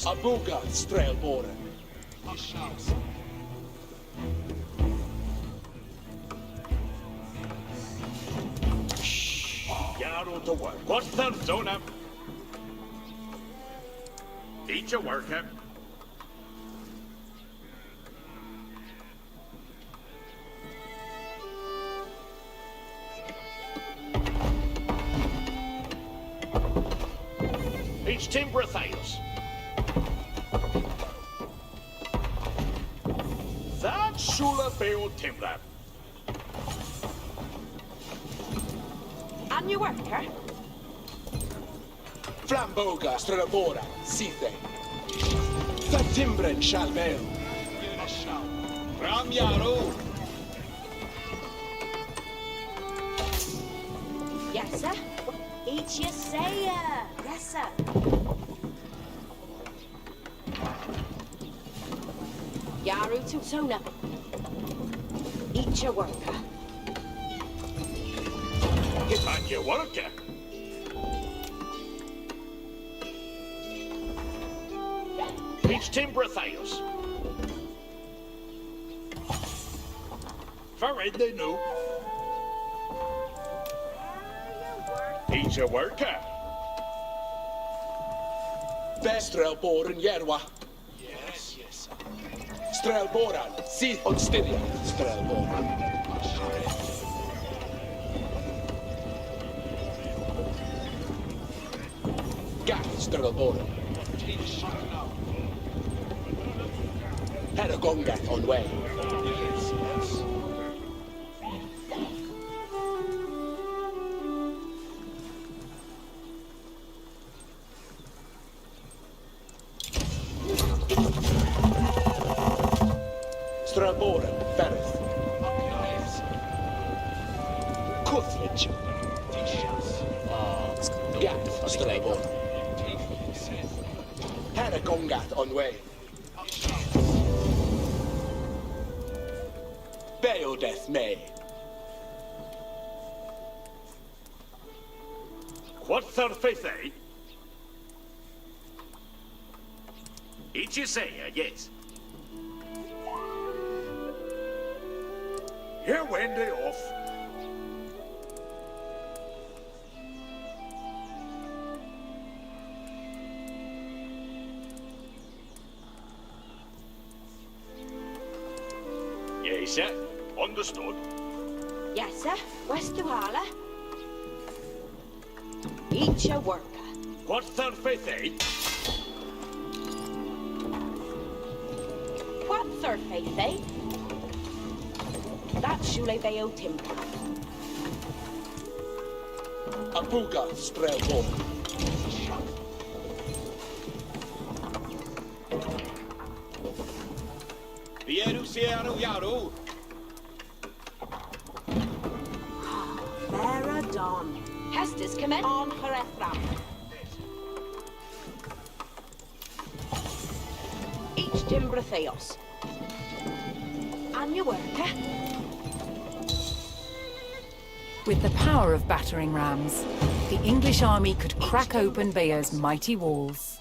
Abuga Strelboran.
Yaru to work. What's their zona? Each a worker. Each timber Thales. That Shula Bail Timber.
And your worker.
Flamboga Strelboran. Sithe. The Timbren shall bail.
Ram Yaru.
Yes, sir. Each you say, yes, sir. Yaru to Sona. Each a worker.
And you work it. Each timber Thales. Very they know. Each a worker.
Strelboran Yerwa.
Yes.
Strelboran. Sith on Styria. Strelboran. Gat Strelboran. Paragongat on way. Strelboran, Bereth. Cuthledge. Gat Strelboran. Paragongat on way. Beodeth May.
What surface, eh? Each you say, yes. Here Wendy off. Yes, sir. Understood.
Yes, sir. West to Hala. Each a worker.
What surface, eh?
What surface, eh? That's Shule Bayo timber.
Apuga Strelbo.
Vieru Sierra Yaru.
Vera Dawn. Hester's commit on her Ephraim. Each timber Theos. And your worker.
With the power of battering rams, the English army could crack open Bayer's mighty walls.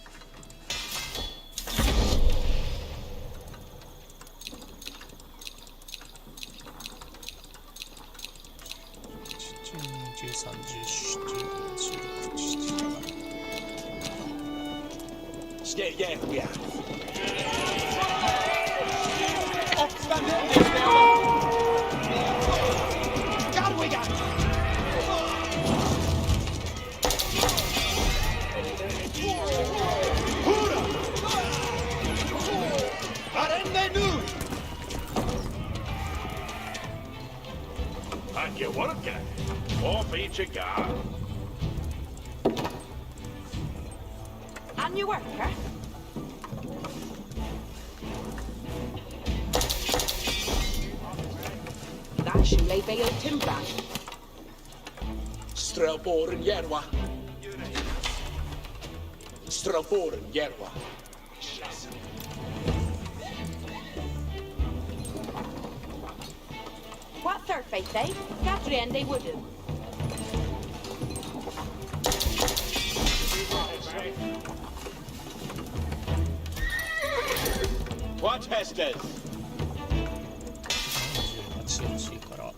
Yeah, we are.
And you work it. Off each a guard.
And your worker. That's Shule Bayo timber.
Strelboren Yerwa. Strelboren Yerwa.
What surface, eh? Catherine they would do.
What Hestes?
強しいから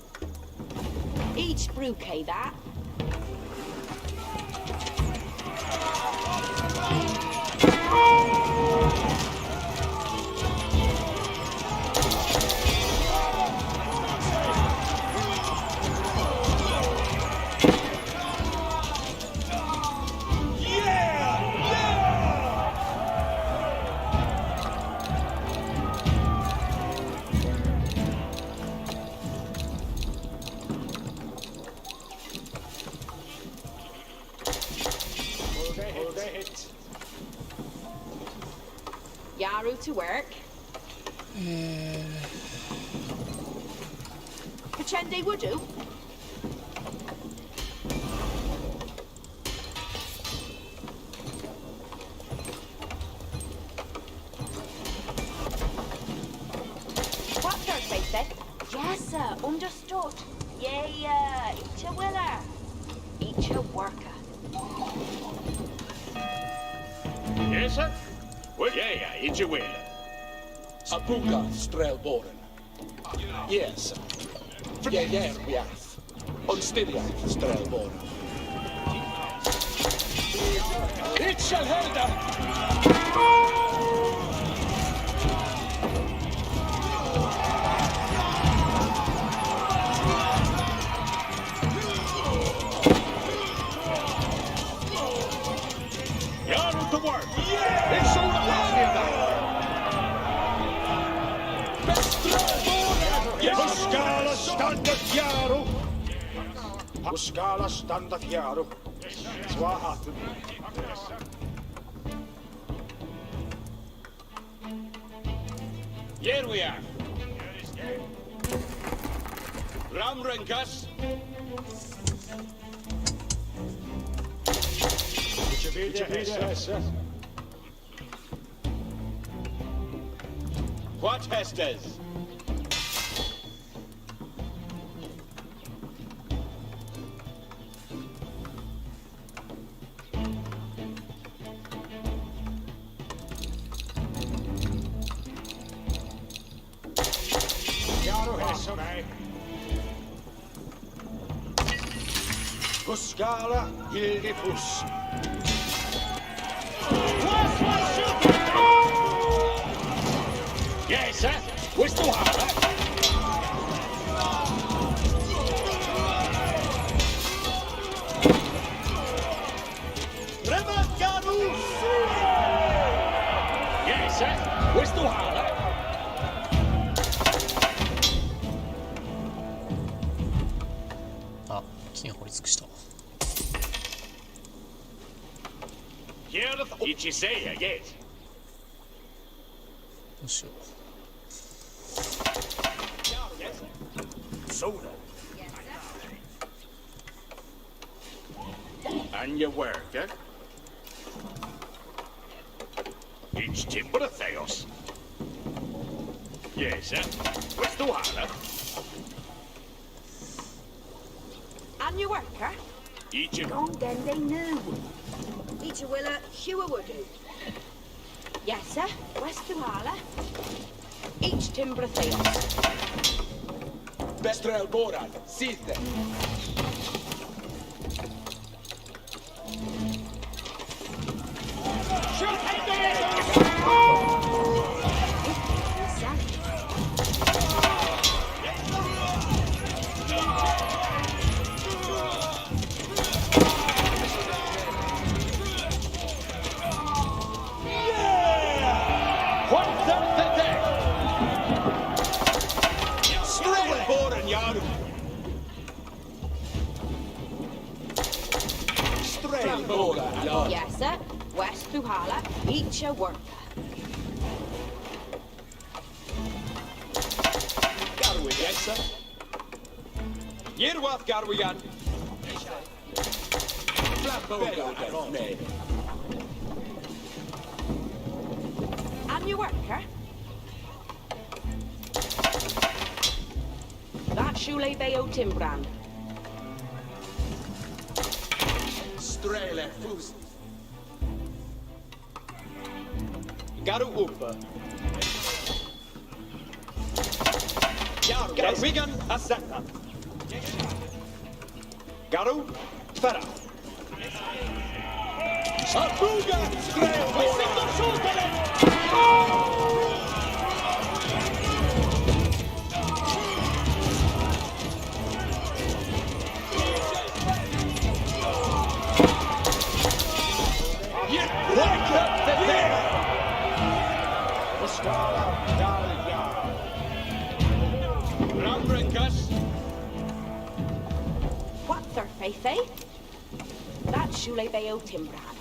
Each brewkey that. Yaru to work. Pretend they would do. What surface said? Yes, sir. Understood. Yeah. Each a willer. Each a worker.
Yes, sir? Well, yeah, each a will.
Apuga Strelboren. Yes. Yeah, we are. Onstidia Strelboren. It shall helda!
Yaru to work. Yeah! It's all the Puskala standard Yaru. Puskala standard Yaru. Swahatu. Here we are. Ramrenkas. What Hestes?
Yaru Hesame. Puskala Hildipus.
Yes, sir. Whistle Harbour. Yes, sir. Whistle Harbour.
あ、金掘り尽くした。
Here the did you say it yet?
どうしよう。
Soda. And your worker. Each timber of Theos. Yes, sir. What's the water?
And your worker?
Each of
Long then they knew. Each a willa, Hugh a woodoo. Yes, sir. West to Harla. Each timber of Theos.
Bestrel Boran, seize them.
Yes, sir. West through Harla. Each a worker.
Garwi, yes, sir. Yerwath Garwigan. Flamboga, nay.
And your worker? That Shule Bayo Timbran.
Strele Fus. Garu Upa. Garwigan Asetta. Garu Fera. Abuga Strele.
What's their faith, eh? That Shule Bayo Timbran.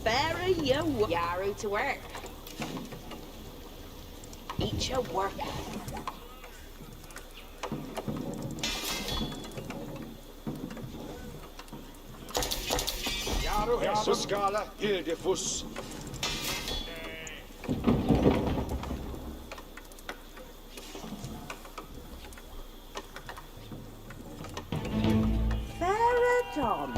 Very Yaru to work. Each a worker.
Yaru Hessuscala Hildifus.
Feratom.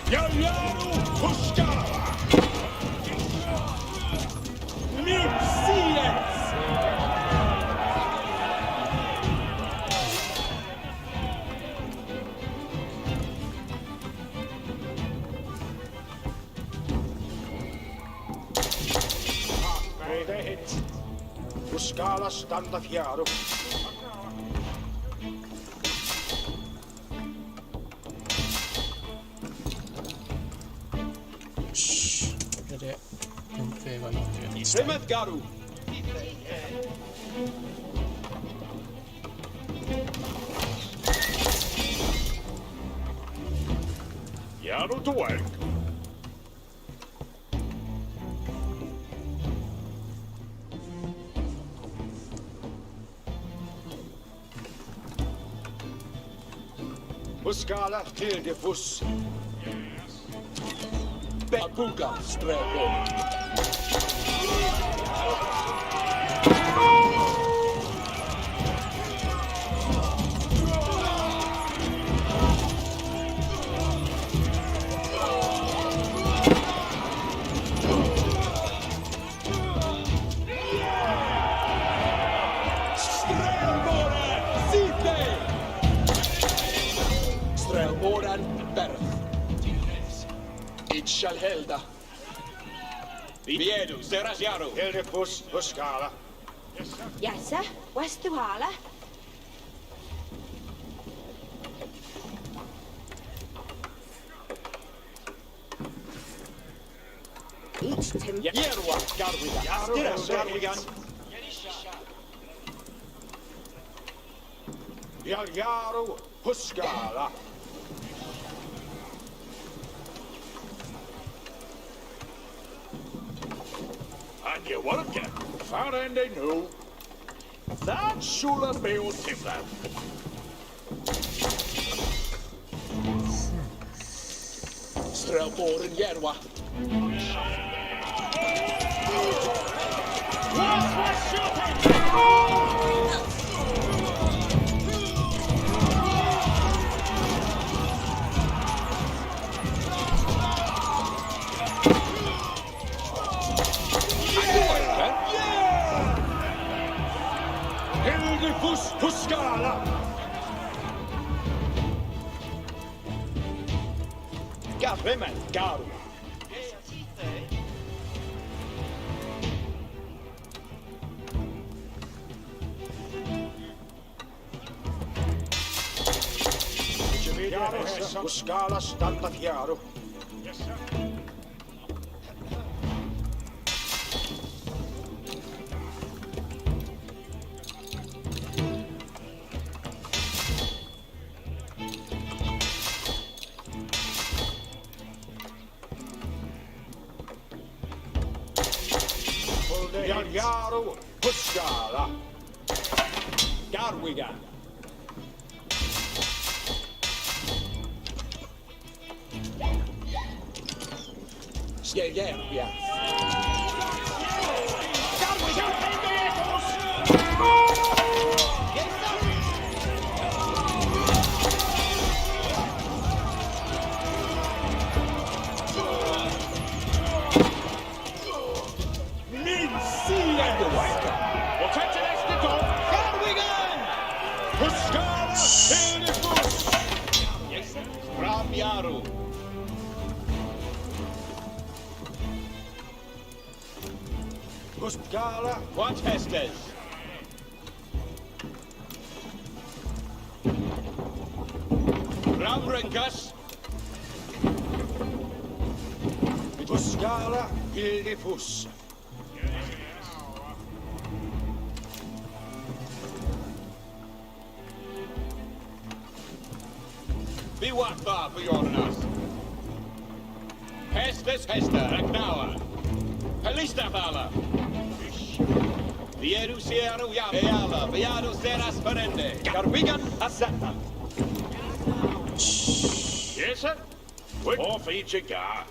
Yaru Huscala. Mid silence. Huscala standa Yaru.
これで運平が40に
Plymouth Garu.
Yaru to work.
Buscala Hildefus. Bebuga Strelbo. Strelboran Berth. It shall helda.
Viedu, Serasiaru.
Hildefus Buscala.
Yes, sir. West to Hala. Each Tim.
Yerwa Garwigan. Garwigan. Yaru Buscala.
And you want to far end they know. That should have been Timland.
Strelboran Yerwa.
Hildefus Huscala.
Garremen Garu. Buscala Stanta Chiaro.
Yes, sir.
Yaru Buscala. Garwigan. Yeah.
Yaru.
Buscala.
What Hestes? Ramrinkas.
Buscala Hildefus.
Be what far for your us. Hestes Hester, Ragnawa. Pelistafala. Vieru Sierra Yam. Eala, Viado Seras Ferende.
Garwigan Azata.
Yes, sir. Off each a gar.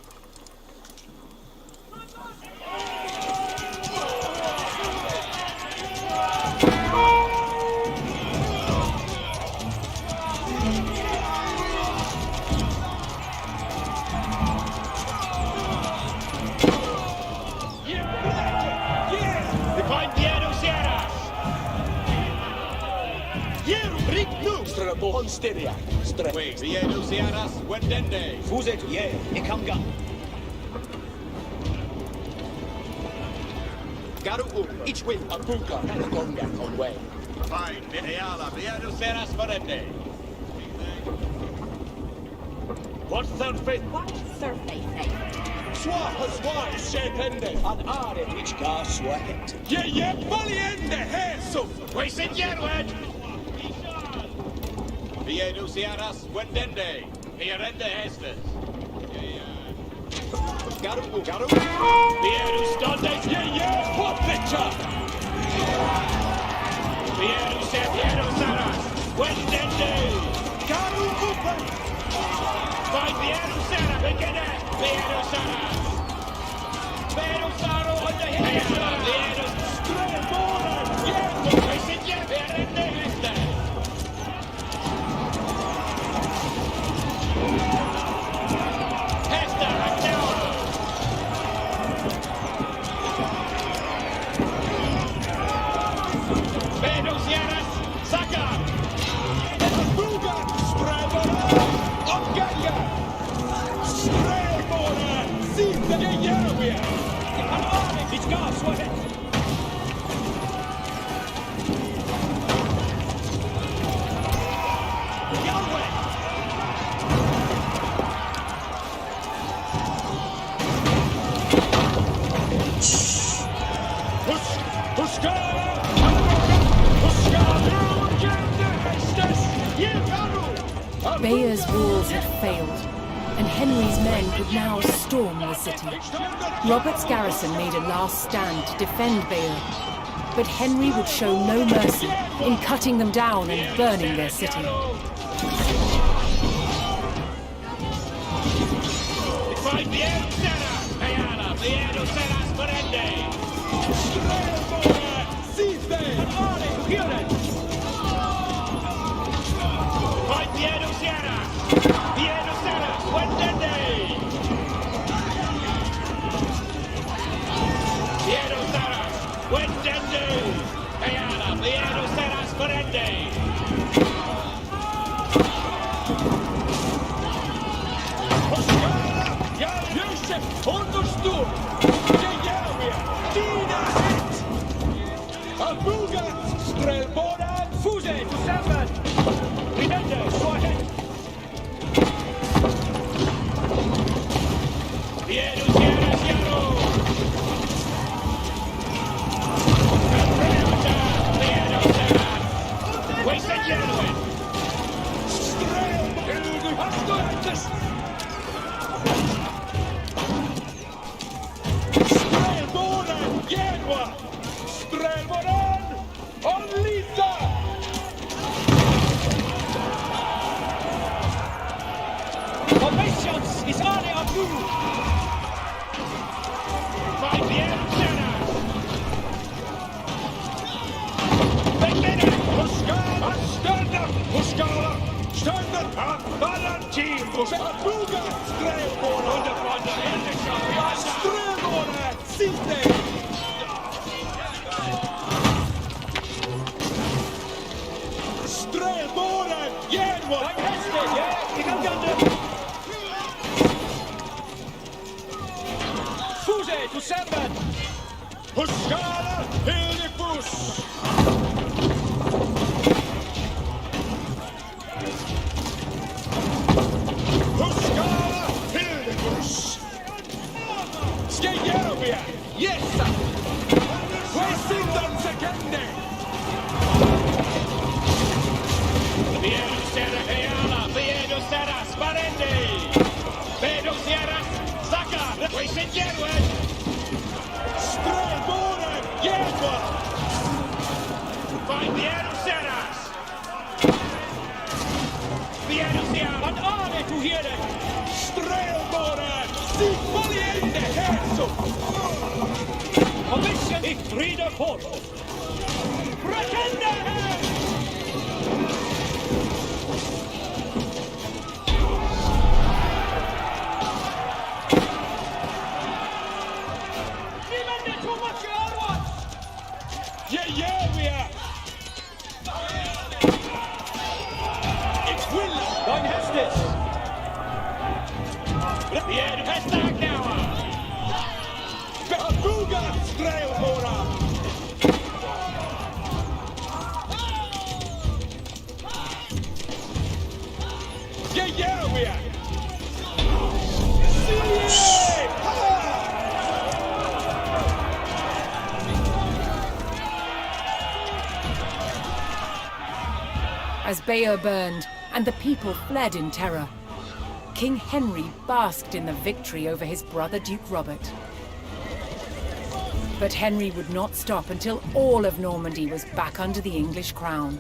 Strelboran Styria.
Wait, Viedu Sierras, Wendende.
Fuzet, Ikamga. Garu, each way, Abuka, and Gonga on way.
Fine, Eala, Viedu Seras Ferende. What's third faith?
What surface?
Swah, Shepende, and Are, each car sweat.
Yeah, Valiente, Hesu. Waste it, Yerwed. Viedu Sierras, Wendende. Hierende Hestes.
Garu.
Viedu Stondes, what picture? Viedu Seras, Wendende.
Garu
Vai Bayer Sara, begynne! Bayer Sara! Bayer Sara on the head! Bayer straight forward! Yeah! Wij zit je weer in de heste! Heste, acteur! Bayer Sara, Saka! Buga! Straight forward! Opgånga! Strävmålen! Sitta! Det gör vi! Han har det! Vi ska så det! Yahweh! Huska! Huska!
Bayer's walls had failed, and Henry's men could now storm the city. Robert's garrison made a last stand to defend Bayer, but Henry would show no mercy in cutting them down and burning their city.
Understod! Det gör vi! Dina hit! Abuga! Strällbådan! Fortsätt! Tillsammans! Vi vänder! Så hit! Vi är nu Sierras Jaro! Vi är nu Sierras! Vi sätter Jaro! Strällbådan! Han står inte! Genua! Strävmålen! Anlita! Formations is only a move! By Bayer Sara! Begynne! Huskala! Störna! Huskala! Störna! Valentin! Buga! Strävmålen! Underfrån! Strävmålen! Sitte! Strävmålen! Genua! Tack hästen! Ja, det kan gå. Fortsätt! Tillsammans! Huskala! Hedefors! Huskala! Hedefors! Ska göra vi? Yes! President Sekende! Bayer Sara Hayala! Bayer Sara Sparendi! Bayer Sara Saka! Vi ser Jerwin! Strävmålen! Jerwa! Bayer Sara! Bayer Sara! Han är det du heter! Strävmålen! Valiente Herzog! Commission i Frida Fort! Pretenda här! Ni vänder tomma körvar! Yeah! It's Will! Dein hästes! Vi är hästar now! Buga! Strävmåla! Det gör vi!
As Bayer burned and the people fled in terror, King Henry basked in the victory over his brother Duke Robert. But Henry would not stop until all of Normandy was back under the English crown.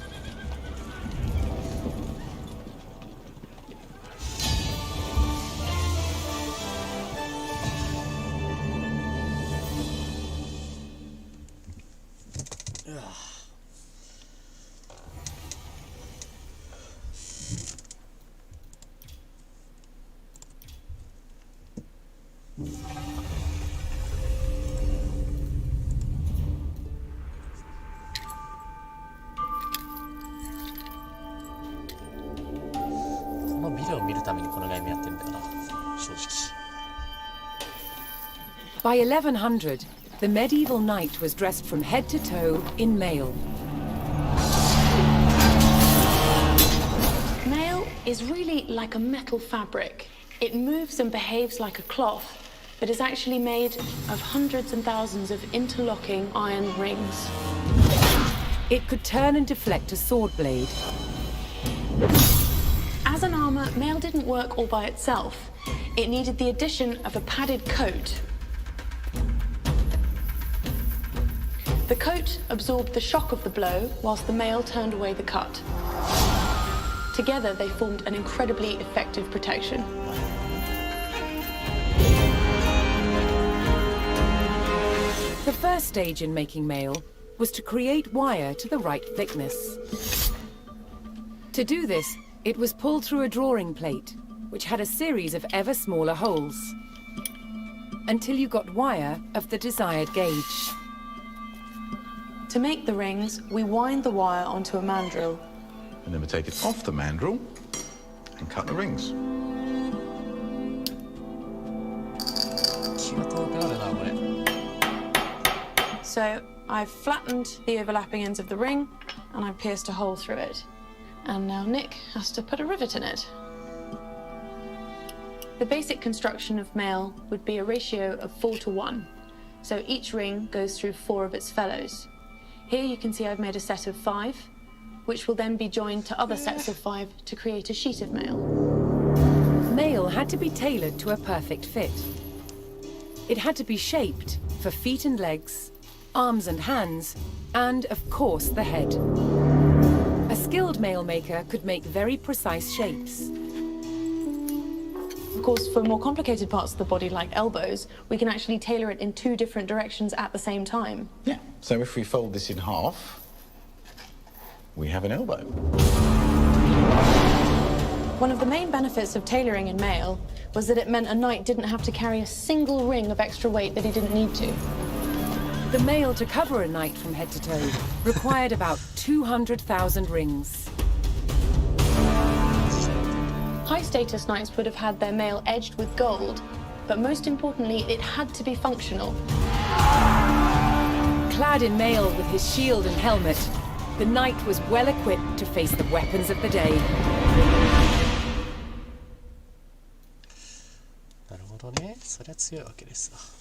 ビデオを見るためにこのゲームやってるんだよな、正直。
By 1100, the medieval knight was dressed from head to toe in mail.
Mail is really like a metal fabric. It moves and behaves like a cloth, but is actually made of hundreds and thousands of interlocking iron rings.
It could turn and deflect a sword blade.
As an armor, mail didn't work all by itself. It needed the addition of a padded coat. The coat absorbed the shock of the blow, whilst the mail turned away the cut. Together, they formed an incredibly effective protection.
The first stage in making mail was to create wire to the right thickness. To do this, it was pulled through a drawing plate, which had a series of ever smaller holes, until you got wire of the desired gauge.
To make the rings, we wind the wire onto a mandrel.
And then we take it off the mandrel and cut the rings.
So I've flattened the overlapping ends of the ring, and I've pierced a hole through it. And now Nick has to put a rivet in it. The basic construction of mail would be a ratio of 4:1. So each ring goes through 4 of its fellows. Here you can see I've made a set of 5, which will then be joined to other sets of 5 to create a sheet of mail.
Mail had to be tailored to a perfect fit. It had to be shaped for feet and legs, arms and hands, and of course the head. A skilled mail maker could make very precise shapes.
Of course, for more complicated parts of the body, like elbows, we can actually tailor it in 2 different directions at the same time.
Yeah. So if we fold this in half, we have an elbow.
One of the main benefits of tailoring in mail was that it meant a knight didn't have to carry a single ring of extra weight that he didn't need to.
The mail to cover a knight from head to toe required about 200,000 rings.
High-status knights would have had their mail edged with gold, but most importantly, it had to be functional.
Clad in mail with his shield and helmet, the knight was well equipped to face the weapons of the day.
なるほどね。そりゃ強いわけですわ。